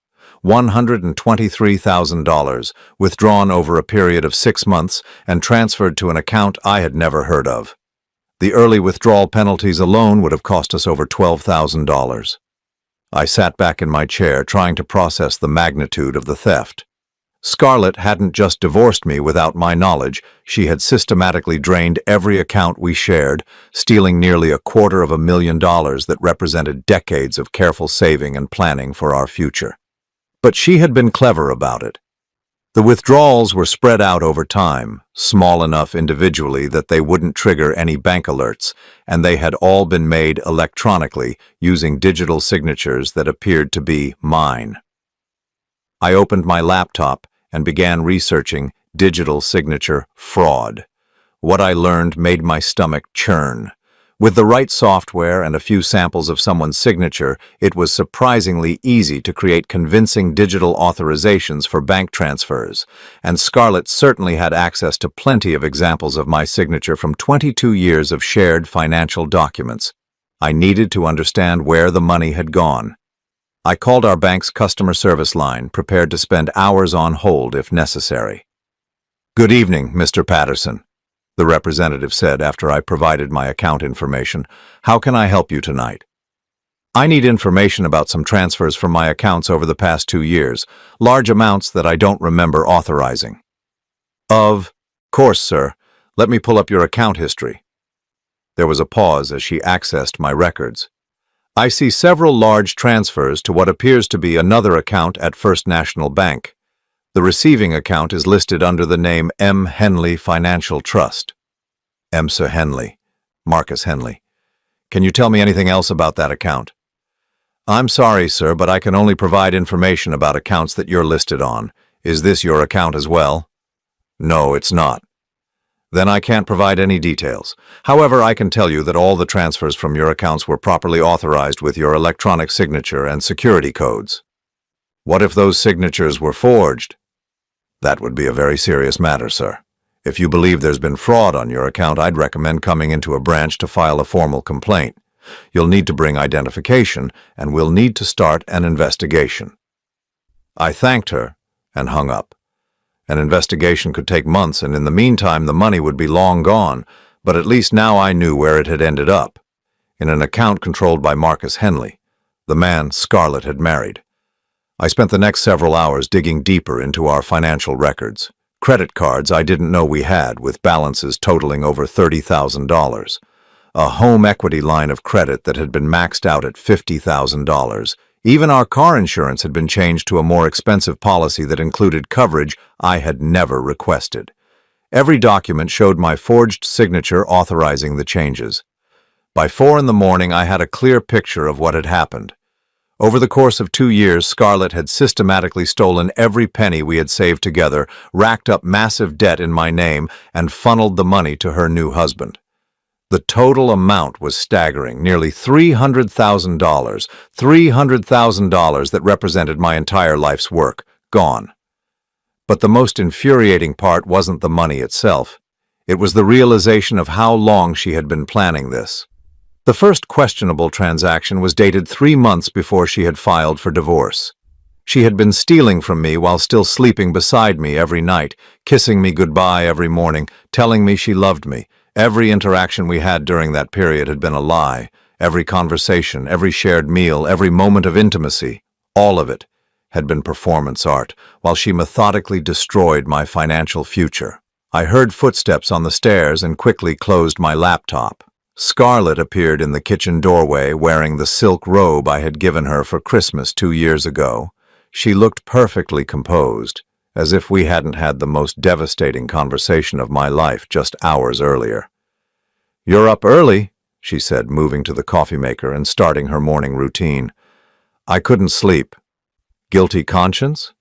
$123,000, withdrawn over a period of 6 months and transferred to an account I had never heard of. The early withdrawal penalties alone would have cost us over $12,000. I sat back in my chair, trying to process the magnitude of the theft. Scarlett hadn't just divorced me without my knowledge, she had systematically drained every account we shared, stealing nearly $250,000 that represented decades of careful saving and planning for our future. But she had been clever about it. The withdrawals were spread out over time, small enough individually that they wouldn't trigger any bank alerts, and they had all been made electronically using digital signatures that appeared to be mine. I opened my laptop and began researching digital signature fraud. What I learned made my stomach churn. With the right software and a few samples of someone's signature, it was surprisingly easy to create convincing digital authorizations for bank transfers, and Scarlett certainly had access to plenty of examples of my signature from 22 years of shared financial documents. I needed to understand where the money had gone. I called our bank's customer service line, prepared to spend hours on hold if necessary. "Good evening, Mr. Patterson," the representative said after I provided my account information. "How can I help you tonight?" "I need information about some transfers from my accounts over the past 2 years, large amounts that I don't remember authorizing." "Of course, sir. Let me pull up your account history." There was a pause as she accessed my records. I see several large transfers to what appears to be another account at First National Bank. The receiving account is listed under the name M. Henley Financial Trust. Sir Henley. Marcus Henley. Can you tell me anything else about that account? I'm sorry, sir, but I can only provide information about accounts that you're listed on. Is this your account as well? No, it's not. Then I can't provide any details. However, I can tell you that all the transfers from your accounts were properly authorized with your electronic signature and security codes. What if those signatures were forged? That would be a very serious matter, sir. If you believe there's been fraud on your account, I'd recommend coming into a branch to file a formal complaint. You'll need to bring identification, and we'll need to start an investigation. I thanked her and hung up. An investigation could take months, and in the meantime the money would be long gone, but at least now I knew where it had ended up. In an account controlled by Marcus Henley, the man Scarlett had married. I spent the next several hours digging deeper into our financial records. Credit cards I didn't know we had, with balances totaling over $30,000. A home equity line of credit that had been maxed out at $50,000. Even our car insurance had been changed to a more expensive policy that included coverage I had never requested. Every document showed my forged signature authorizing the changes. By 4 in the morning, I had a clear picture of what had happened. Over the course of 2 years, Scarlett had systematically stolen every penny we had saved together, racked up massive debt in my name, and funneled the money to her new husband. The total amount was staggering, nearly $300,000. $300,000 that represented my entire life's work, gone. But the most infuriating part wasn't the money itself. It was the realization of how long she had been planning this. The first questionable transaction was dated 3 months before she had filed for divorce. She had been stealing from me while still sleeping beside me every night, kissing me goodbye every morning, telling me she loved me. Every interaction we had during that period had been a lie. Every conversation, every shared meal, every moment of intimacy, all of it had been performance art, while she methodically destroyed my financial future. I heard footsteps on the stairs and quickly closed my laptop. Scarlett appeared in the kitchen doorway wearing the silk robe I had given her for Christmas 2 years ago. She looked perfectly composed, as if we hadn't had the most devastating conversation of my life just hours earlier. "You're up early," she said, moving to the coffee maker and starting her morning routine. I couldn't sleep. Guilty conscience?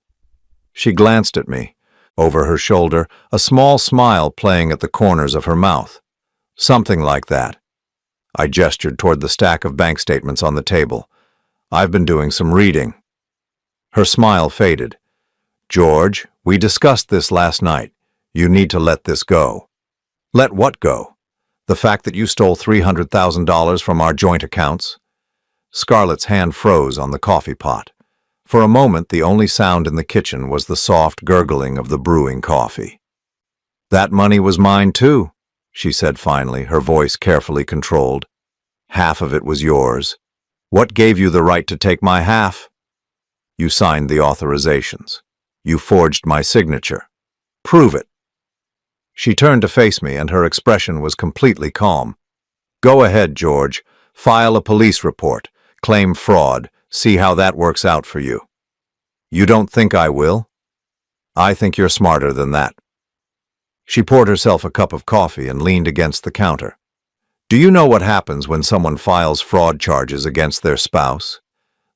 She glanced at me. Over her shoulder, a small smile playing at the corners of her mouth. Something like that. I gestured toward the stack of bank statements on the table. "I've been doing some reading." Her smile faded. "George, we discussed this last night. You need to let this go." "Let what go?" "The fact that you stole $300,000 from our joint accounts." Scarlett's hand froze on the coffee pot. For a moment, the only sound in the kitchen was the soft gurgling of the brewing coffee. "That money was mine too," she said finally, her voice carefully controlled. "Half of it was yours. What gave you the right to take my half?" "You signed the authorizations. You forged my signature. Prove it." She turned to face me, and her expression was completely calm. "Go ahead, George. File a police report. Claim fraud. See how that works out for you." "You don't think I will?" "I think you're smarter than that." She poured herself a cup of coffee and leaned against the counter. "Do you know what happens when someone files fraud charges against their spouse?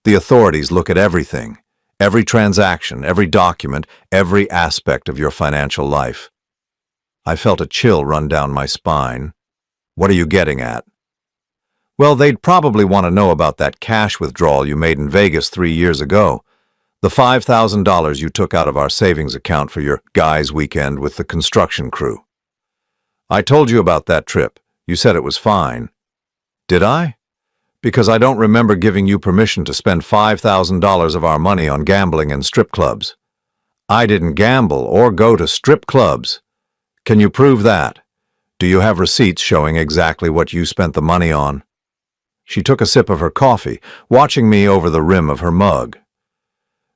The authorities look at everything. Every transaction, every document, every aspect of your financial life." I felt a chill run down my spine. "What are you getting at?" "Well, they'd probably want to know about that cash withdrawal you made in Vegas 3 years ago. The $5,000 you took out of our savings account for your guys' weekend with the construction crew." "I told you about that trip. You said it was fine." "Did I? Because I don't remember giving you permission to spend $5,000 of our money on gambling and strip clubs." "I didn't gamble or go to strip clubs." "Can you prove that? Do you have receipts showing exactly what you spent the money on?" She took a sip of her coffee, watching me over the rim of her mug.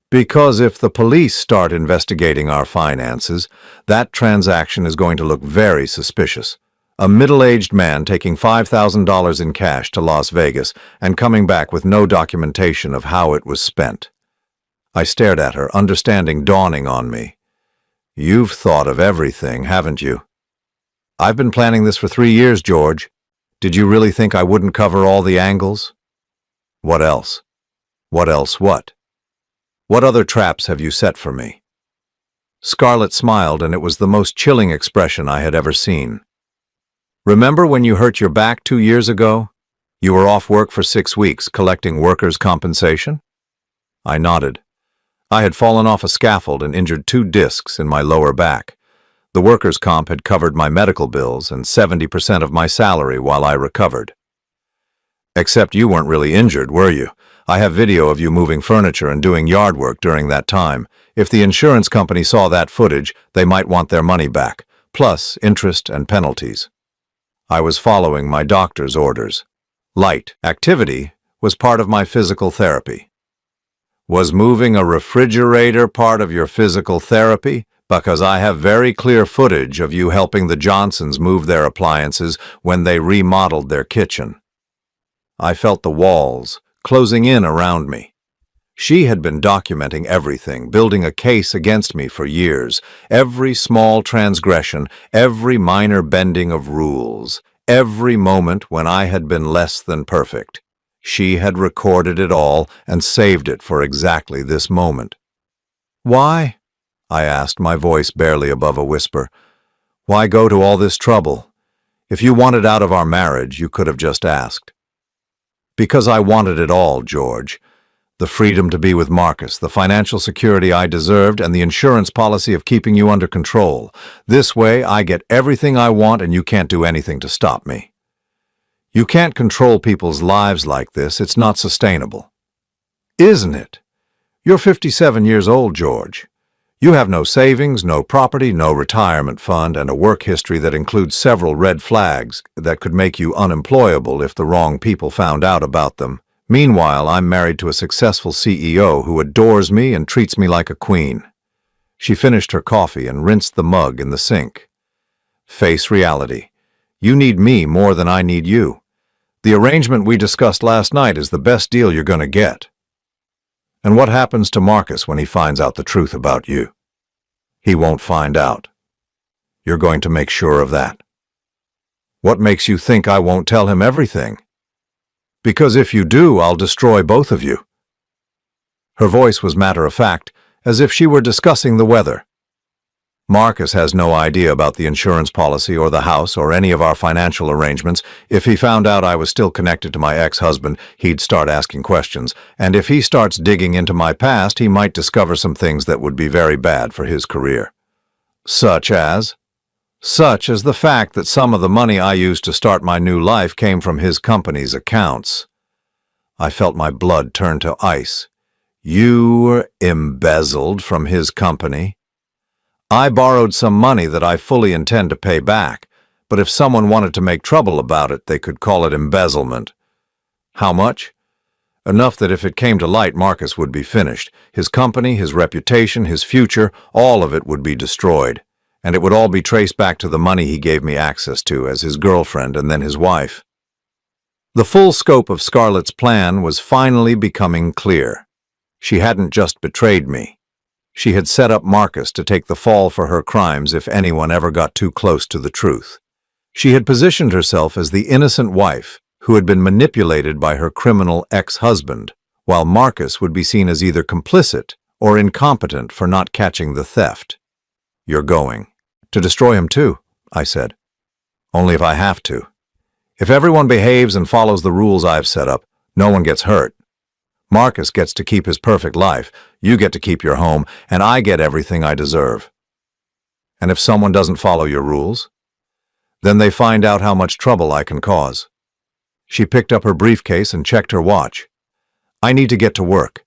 "Because if the police start investigating our finances, that transaction is going to look very suspicious. A middle-aged man taking $5,000 in cash to Las Vegas and coming back with no documentation of how it was spent. I stared at her, understanding dawning on me. You've thought of everything, haven't you? I've been planning this for 3 years, George. Did you really think I wouldn't cover all the angles? What else? What else what? What other traps have you set for me? Scarlett smiled, and it was the most chilling expression I had ever seen. Remember when you hurt your back 2 years ago? You were off work for 6 weeks collecting workers' compensation? I nodded. I had fallen off a scaffold and injured 2 discs in my lower back. The workers' comp had covered my medical bills and 70% of my salary while I recovered. Except you weren't really injured, were you? I have video of you moving furniture and doing yard work during that time. If the insurance company saw that footage, they might want their money back, plus interest and penalties. I was following my doctor's orders. Light activity was part of my physical therapy. Was moving a refrigerator part of your physical therapy? Because I have very clear footage of you helping the Johnsons move their appliances when they remodeled their kitchen. I felt the walls closing in around me. She had been documenting everything, building a case against me for years. Every small transgression, every minor bending of rules, every moment when I had been less than perfect. She had recorded it all and saved it for exactly this moment. Why? I asked, my voice barely above a whisper. Why go to all this trouble? If you wanted out of our marriage, you could have just asked. Because I wanted it all, George. The freedom to be with Marcus, the financial security I deserved, and the insurance policy of keeping you under control. This way, I get everything I want and you can't do anything to stop me. You can't control people's lives like this. It's not sustainable. Isn't it? You're 57 years old, George. You have no savings, no property, no retirement fund, and a work history that includes several red flags that could make you unemployable if the wrong people found out about them. Meanwhile, I'm married to a successful CEO who adores me and treats me like a queen. She finished her coffee and rinsed the mug in the sink. Face reality. You need me more than I need you. The arrangement we discussed last night is the best deal you're going to get. And what happens to Marcus when he finds out the truth about you? He won't find out. You're going to make sure of that. What makes you think I won't tell him everything? Because if you do, I'll destroy both of you. Her voice was matter-of-fact, as if she were discussing the weather. Marcus has no idea about the insurance policy or the house or any of our financial arrangements. If he found out I was still connected to my ex-husband, he'd start asking questions. And if he starts digging into my past, he might discover some things that would be very bad for his career. Such as the fact that some of the money I used to start my new life came from his company's accounts. I felt my blood turn to ice. You were embezzled from his company? I borrowed some money that I fully intend to pay back, but if someone wanted to make trouble about it, they could call it embezzlement. How much? Enough that if it came to light, Marcus would be finished. His company, his reputation, his future, all of it would be destroyed. And it would all be traced back to the money he gave me access to as his girlfriend and then his wife. The full scope of Scarlett's plan was finally becoming clear. She hadn't just betrayed me. She had set up Marcus to take the fall for her crimes if anyone ever got too close to the truth. She had positioned herself as the innocent wife who had been manipulated by her criminal ex-husband, while Marcus would be seen as either complicit or incompetent for not catching the theft. You're going to destroy him too, I said. Only if I have to. If everyone behaves and follows the rules I've set up, no one gets hurt. Marcus gets to keep his perfect life, you get to keep your home, and I get everything I deserve. And if someone doesn't follow your rules, then they find out how much trouble I can cause. She picked up her briefcase and checked her watch. I need to get to work.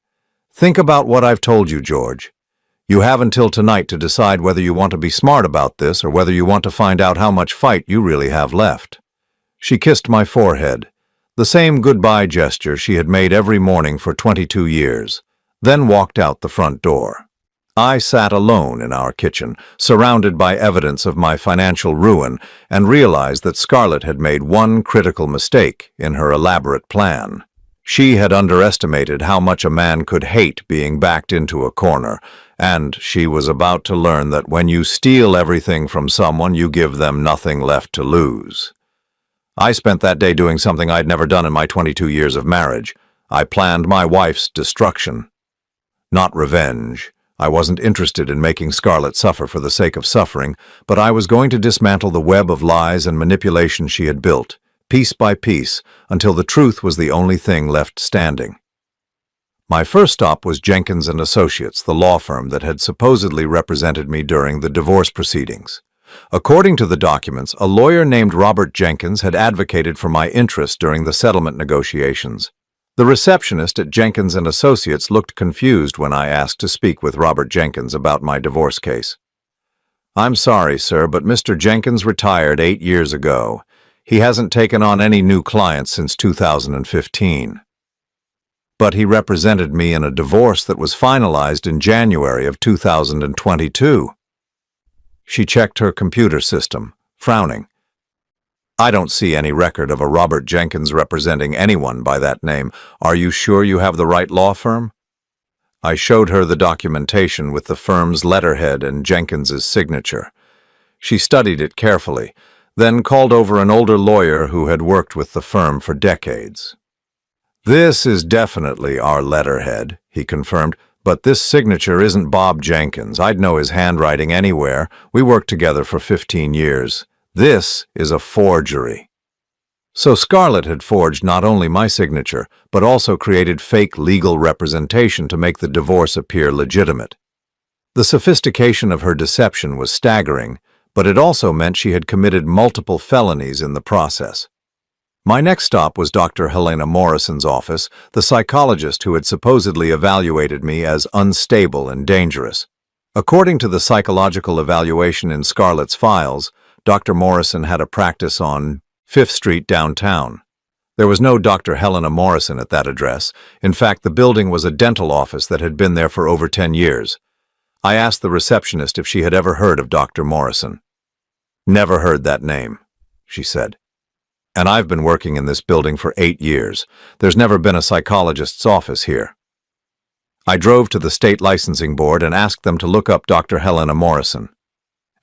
Think about what I've told you, George. You have until tonight to decide whether you want to be smart about this or whether you want to find out how much fight you really have left. She kissed my forehead, the same goodbye gesture she had made every morning for 22 years, then walked out the front door. I sat alone in our kitchen, surrounded by evidence of my financial ruin, and realized that Scarlett had made one critical mistake in her elaborate plan. She had underestimated how much a man could hate being backed into a corner, and she was about to learn that when you steal everything from someone, you give them nothing left to lose. I spent that day doing something I'd never done in my 22 years of marriage. I planned my wife's destruction. Not revenge. I wasn't interested in making Scarlett suffer for the sake of suffering, but I was going to dismantle the web of lies and manipulation she had built, piece by piece, until the truth was the only thing left standing. My first stop was Jenkins & Associates, the law firm that had supposedly represented me during the divorce proceedings. According to the documents, a lawyer named Robert Jenkins had advocated for my interest during the settlement negotiations. The receptionist at Jenkins & Associates looked confused when I asked to speak with Robert Jenkins about my divorce case. "I'm sorry, sir, but Mr. Jenkins retired 8 years ago. He hasn't taken on any new clients since 2015. But he represented me in a divorce that was finalized in January of 2022. She checked her computer system, frowning. "I don't see any record of a Robert Jenkins representing anyone by that name. Are you sure you have the right law firm?" I showed her the documentation with the firm's letterhead and Jenkins's signature. She studied it carefully, then called over an older lawyer who had worked with the firm for decades. "This is definitely our letterhead," he confirmed, "but this signature isn't Bob Jenkins. I'd know his handwriting anywhere. We worked together for 15 years. This is a forgery." So Scarlett had forged not only my signature, but also created fake legal representation to make the divorce appear legitimate. The sophistication of her deception was staggering, but it also meant she had committed multiple felonies in the process. My next stop was Dr. Helena Morrison's office, the psychologist who had supposedly evaluated me as unstable and dangerous. According to the psychological evaluation in Scarlett's files, Dr. Morrison had a practice on 5th Street downtown. There was no Dr. Helena Morrison at that address. In fact, the building was a dental office that had been there for over 10 years. I asked the receptionist if she had ever heard of Dr. Morrison. "Never heard that name," she said. "And I've been working in this building for 8 years. There's never been a psychologist's office here." I drove to the state licensing board and asked them to look up Dr. Helena Morrison.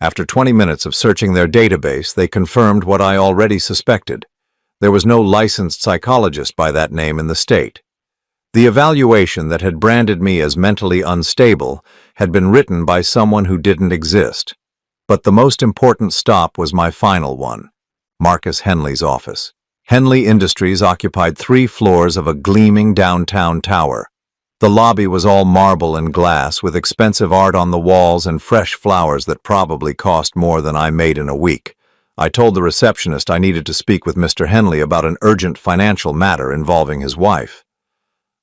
After 20 minutes of searching their database, they confirmed what I already suspected. There was no licensed psychologist by that name in the state. The evaluation that had branded me as mentally unstable had been written by someone who didn't exist. But the most important stop was my final one, Marcus Henley's office. Henley Industries occupied 3 floors of a gleaming downtown tower. The lobby was all marble and glass, with expensive art on the walls and fresh flowers that probably cost more than I made in a week. I told the receptionist I needed to speak with Mr. Henley about an urgent financial matter involving his wife.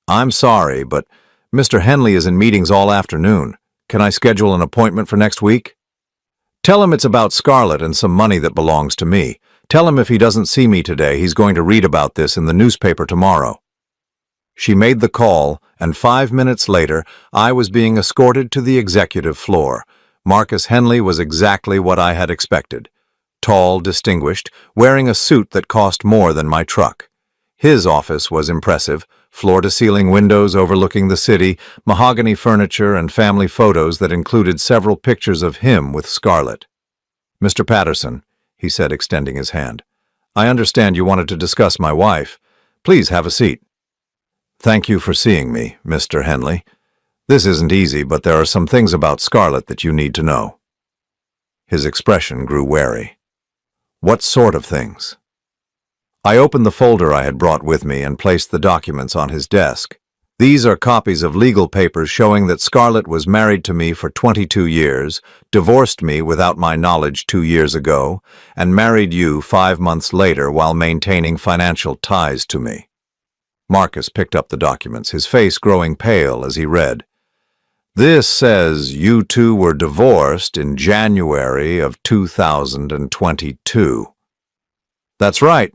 "I'm sorry, but Mr. Henley is in meetings all afternoon. Can I schedule an appointment for next week?" "Tell him it's about Scarlett and some money that belongs to me. Tell him if he doesn't see me today, he's going to read about this in the newspaper tomorrow." She made the call, and 5 minutes later, I was being escorted to the executive floor. Marcus Henley was exactly what I had expected. Tall, distinguished, wearing a suit that cost more than my truck. His office was impressive, floor-to-ceiling windows overlooking the city, mahogany furniture, and family photos that included several pictures of him with Scarlett. "Mr. Patterson," he said, extending his hand, "I understand you wanted to discuss my wife. Please have a seat." "Thank you for seeing me, Mr. Henley. This isn't easy, but there are some things about Scarlett that you need to know." His expression grew wary. "What sort of things?" I opened the folder I had brought with me and placed the documents on his desk. "These are copies of legal papers showing that Scarlett was married to me for 22 years, divorced me without my knowledge 2 years ago, and married you 5 months later while maintaining financial ties to me." Marcus picked up the documents, his face growing pale as he read. "This says you two were divorced in January of 2022. "That's right.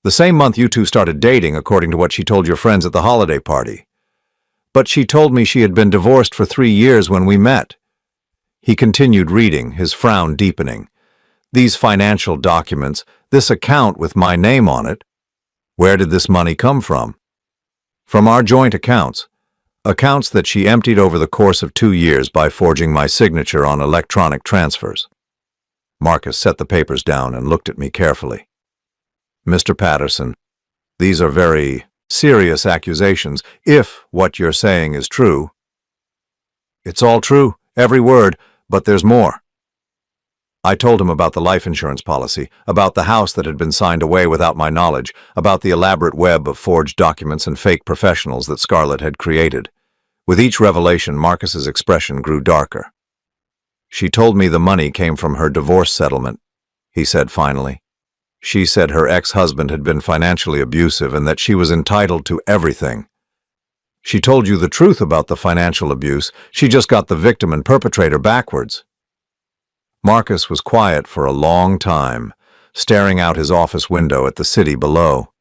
The same month you two started dating, according to what she told your friends at the holiday party." But she told me she had been divorced for 3 years when we met. He continued reading, his frown deepening. These financial documents, this account with my name on it. Where did this money come from? From our joint accounts. Accounts that she emptied over the course of 2 years by forging my signature on electronic transfers. Marcus set the papers down and looked at me carefully. Mr. Patterson, these are very serious accusations, if what you're saying is true. It's all true, every word, but there's more. I told him about the life insurance policy, about the house that had been signed away without my knowledge, about the elaborate web of forged documents and fake professionals that Scarlett had created. With each revelation, Marcus's expression grew darker. She told me the money came from her divorce settlement, he said finally. She said her ex-husband had been financially abusive and that she was entitled to everything. She told you the truth about the financial abuse, she just got the victim and perpetrator backwards. Marcus was quiet for a long time, staring out his office window at the city below.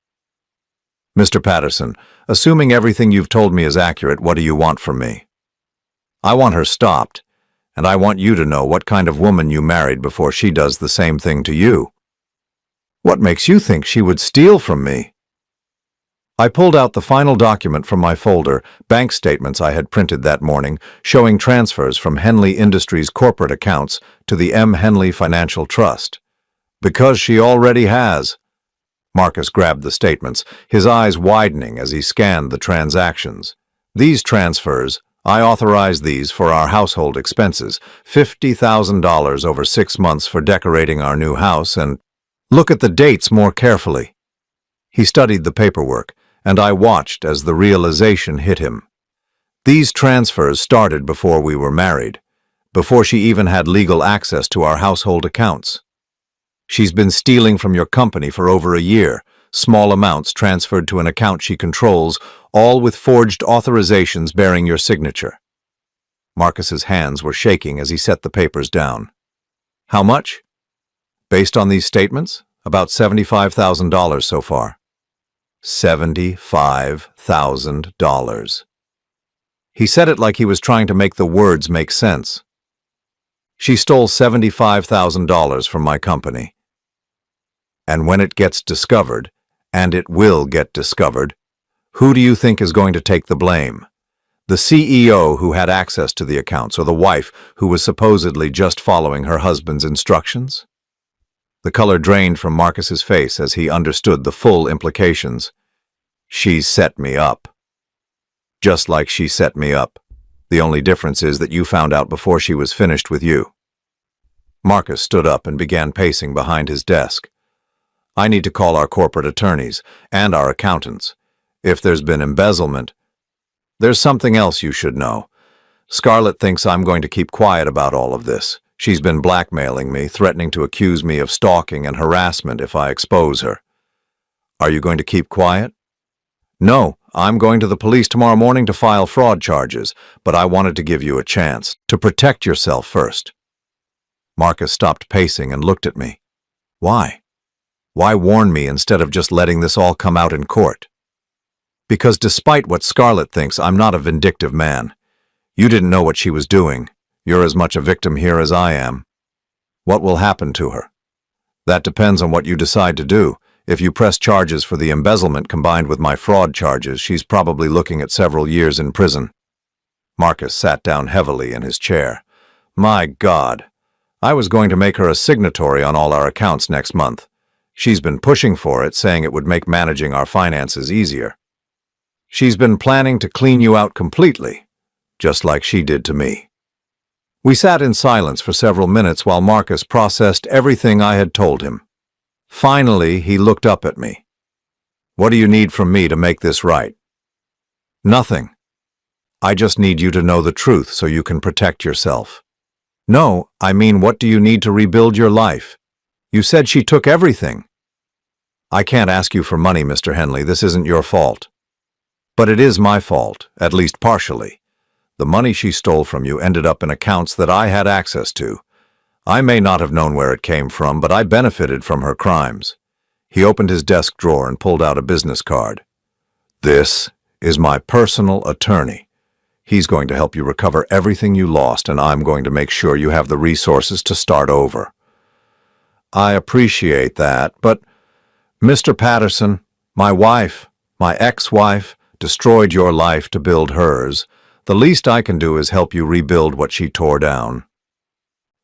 Mr. Patterson, assuming everything you've told me is accurate, what do you want from me? I want her stopped, and I want you to know what kind of woman you married before she does the same thing to you. What makes you think she would steal from me? I pulled out the final document from my folder, bank statements I had printed that morning, showing transfers from Henley Industries corporate accounts to the M. Henley Financial Trust. Because she already has. Marcus grabbed the statements, his eyes widening as he scanned the transactions. These transfers, I authorized these for our household expenses, $50,000 over 6 months for decorating our new house, and look at the dates more carefully. He studied the paperwork, and I watched as the realization hit him. These transfers started before we were married, before she even had legal access to our household accounts. She's been stealing from your company for over a year, small amounts transferred to an account she controls, all with forged authorizations bearing your signature. Marcus's hands were shaking as he set the papers down. How much? Based on these statements, about $75,000 so far. $75,000. He said it like he was trying to make the words make sense. She stole $75,000 from my company. And when it gets discovered, and it will get discovered, who do you think is going to take the blame? The CEO who had access to the accounts, or the wife who was supposedly just following her husband's instructions? The color drained from Marcus's face as he understood the full implications. She set me up. Just like she set me up. The only difference is that you found out before she was finished with you. Marcus stood up and began pacing behind his desk. I need to call our corporate attorneys and our accountants. If there's been embezzlement, there's something else you should know. Scarlett thinks I'm going to keep quiet about all of this. She's been blackmailing me, threatening to accuse me of stalking and harassment if I expose her. Are you going to keep quiet? No, I'm going to the police tomorrow morning to file fraud charges, but I wanted to give you a chance to protect yourself first. Marcus stopped pacing and looked at me. Why? Why warn me instead of just letting this all come out in court? Because despite what Scarlett thinks, I'm not a vindictive man. You didn't know what she was doing. You're as much a victim here as I am. What will happen to her? That depends on what you decide to do. If you press charges for the embezzlement combined with my fraud charges, she's probably looking at several years in prison. Marcus sat down heavily in his chair. My God, I was going to make her a signatory on all our accounts next month. She's been pushing for it, saying it would make managing our finances easier. She's been planning to clean you out completely, just like she did to me. We sat in silence for several minutes while Marcus processed everything I had told him. Finally, he looked up at me. What do you need from me to make this right? Nothing. I just need you to know the truth so you can protect yourself. No, I mean, what do you need to rebuild your life? You said she took everything. I can't ask you for money, Mr. Henley. This isn't your fault. But it is my fault, at least partially. The money she stole from you ended up in accounts that I had access to. I may not have known where it came from, but I benefited from her crimes. He opened his desk drawer and pulled out a business card. This is my personal attorney. He's going to help you recover everything you lost, and I'm going to make sure you have the resources to start over. I appreciate that, but Mr. Patterson, my wife, my ex-wife, destroyed your life to build hers. The least I can do is help you rebuild what she tore down.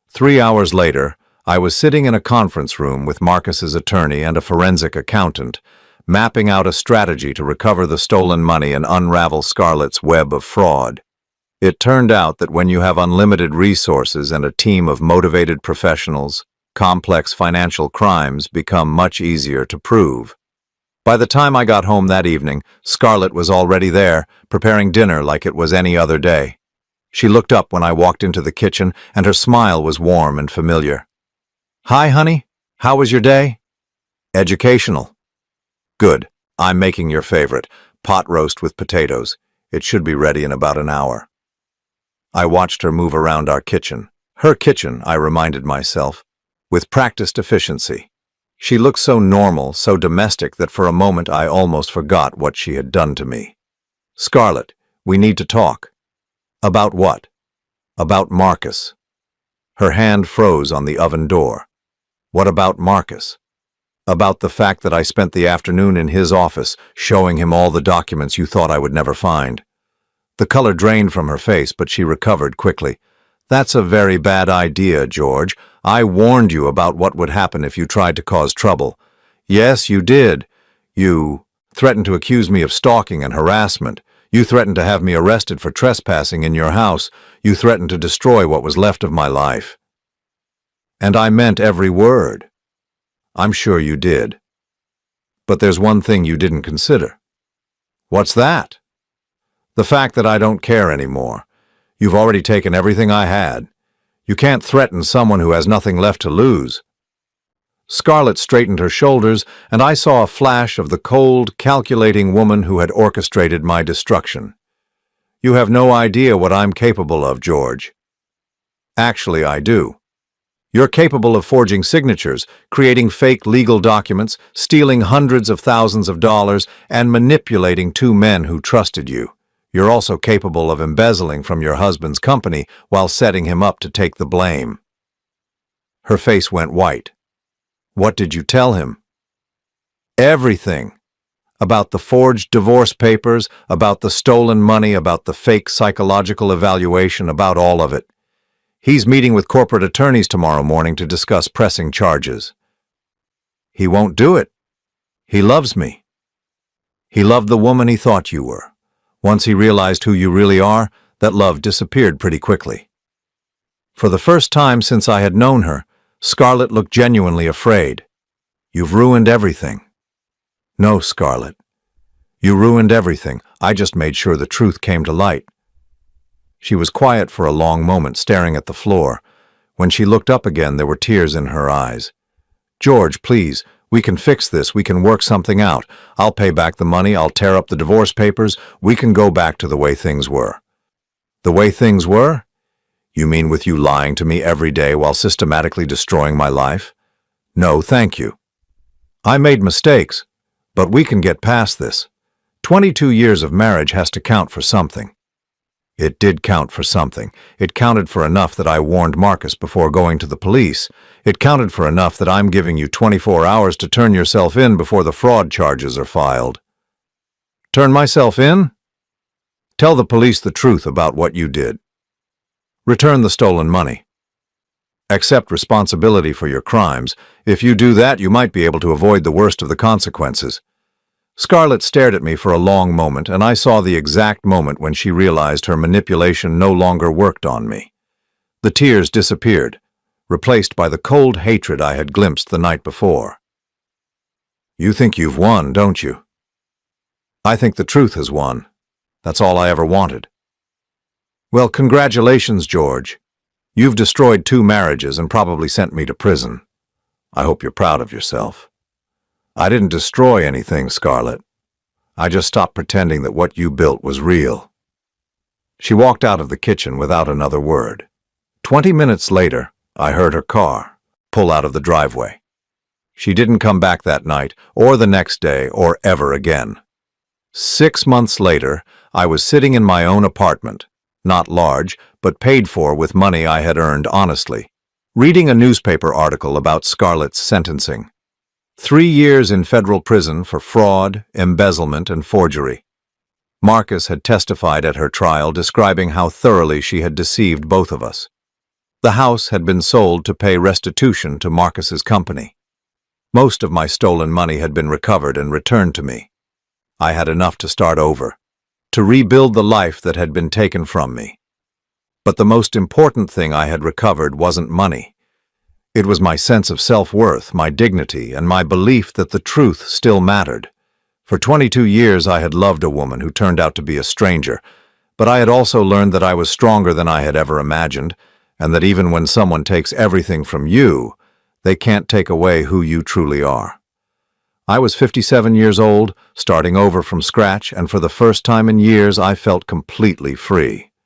3 hours later, I was sitting in a conference room with Marcus's attorney and a forensic accountant, mapping out a strategy to recover the stolen money and unravel Scarlett's web of fraud. It turned out that when you have unlimited resources and a team of motivated professionals, complex financial crimes become much easier to prove. By the time I got home that evening, Scarlett was already there, preparing dinner like it was any other day. She looked up when I walked into the kitchen, and her smile was warm and familiar. "Hi, honey. How was your day?" "Educational." "Good. I'm making your favorite, pot roast with potatoes. It should be ready in about an hour." I watched her move around our kitchen. Her kitchen, I reminded myself, with practiced efficiency. She looked so normal, so domestic, that for a moment I almost forgot what she had done to me. "Scarlett, we need to talk." "About what?" "About Marcus." Her hand froze on the oven door. "What about Marcus?" "About the fact that I spent the afternoon in his office, showing him all the documents you thought I would never find." The color drained from her face, but she recovered quickly. "That's a very bad idea, George. I warned you about what would happen if you tried to cause trouble." "Yes, you did. You threatened to accuse me of stalking and harassment. You threatened to have me arrested for trespassing in your house. You threatened to destroy what was left of my life." "And I meant every word." "I'm sure you did. But there's one thing you didn't consider." "What's that?" "The fact that I don't care anymore. You've already taken everything I had. You can't threaten someone who has nothing left to lose." Scarlett straightened her shoulders, and I saw a flash of the cold, calculating woman who had orchestrated my destruction. "You have no idea what I'm capable of, George." "Actually, I do. You're capable of forging signatures, creating fake legal documents, stealing hundreds of thousands of dollars, and manipulating two men who trusted you. You're also capable of embezzling from your husband's company while setting him up to take the blame." Her face went white. "What did you tell him?" "Everything. About the forged divorce papers, about the stolen money, about the fake psychological evaluation, about all of it. He's meeting with corporate attorneys tomorrow morning to discuss pressing charges." "He won't do it. He loves me." "He loved the woman he thought you were. Once he realized who you really are, that love disappeared pretty quickly." For the first time since I had known her, Scarlett looked genuinely afraid. "You've ruined everything." "No, Scarlett. You ruined everything. I just made sure the truth came to light." She was quiet for a long moment, staring at the floor. When she looked up again, there were tears in her eyes. "George, please. We can fix this. We can work something out. I'll pay back the money. I'll tear up the divorce papers. We can go back to the way things were." "The way things were? You mean with you lying to me every day while systematically destroying my life?" "No, thank you. I made mistakes, but we can get past this. 22 years of marriage has to count for something." It did count for something. It counted for enough that I warned Marcus before going to the police. It counted for enough that I'm giving you 24 hours to turn yourself in before the fraud charges are filed. Turn myself in? Tell the police the truth about what you did. Return the stolen money. Accept responsibility for your crimes. If you do that, you might be able to avoid the worst of the consequences. Scarlett stared at me for a long moment, and I saw the exact moment when she realized her manipulation no longer worked on me. The tears disappeared, replaced by the cold hatred I had glimpsed the night before. "You think you've won, don't you?" "I think the truth has won. That's all I ever wanted." "Well, congratulations, George. You've destroyed 2 marriages and probably sent me to prison. I hope you're proud of yourself." "I didn't destroy anything, Scarlett. I just stopped pretending that what you built was real." She walked out of the kitchen without another word. 20 minutes later, I heard her car pull out of the driveway. She didn't come back that night, or the next day, or ever again. 6 months later, I was sitting in my own apartment, not large, but paid for with money I had earned honestly. Reading a newspaper article about Scarlett's sentencing. 3 years in federal prison for fraud, embezzlement, and forgery. Marcus had testified at her trial describing how thoroughly she had deceived both of us. The house had been sold to pay restitution to Marcus's company. Most of my stolen money had been recovered and returned to me. I had enough to start over, to rebuild the life that had been taken from me. But the most important thing I had recovered wasn't money. It was my sense of self-worth, my dignity, and my belief that the truth still mattered. For 22 years I had loved a woman who turned out to be a stranger, but I had also learned that I was stronger than I had ever imagined, and that even when someone takes everything from you, they can't take away who you truly are. I was 57 years old, starting over from scratch, and for the first time in years I felt completely free.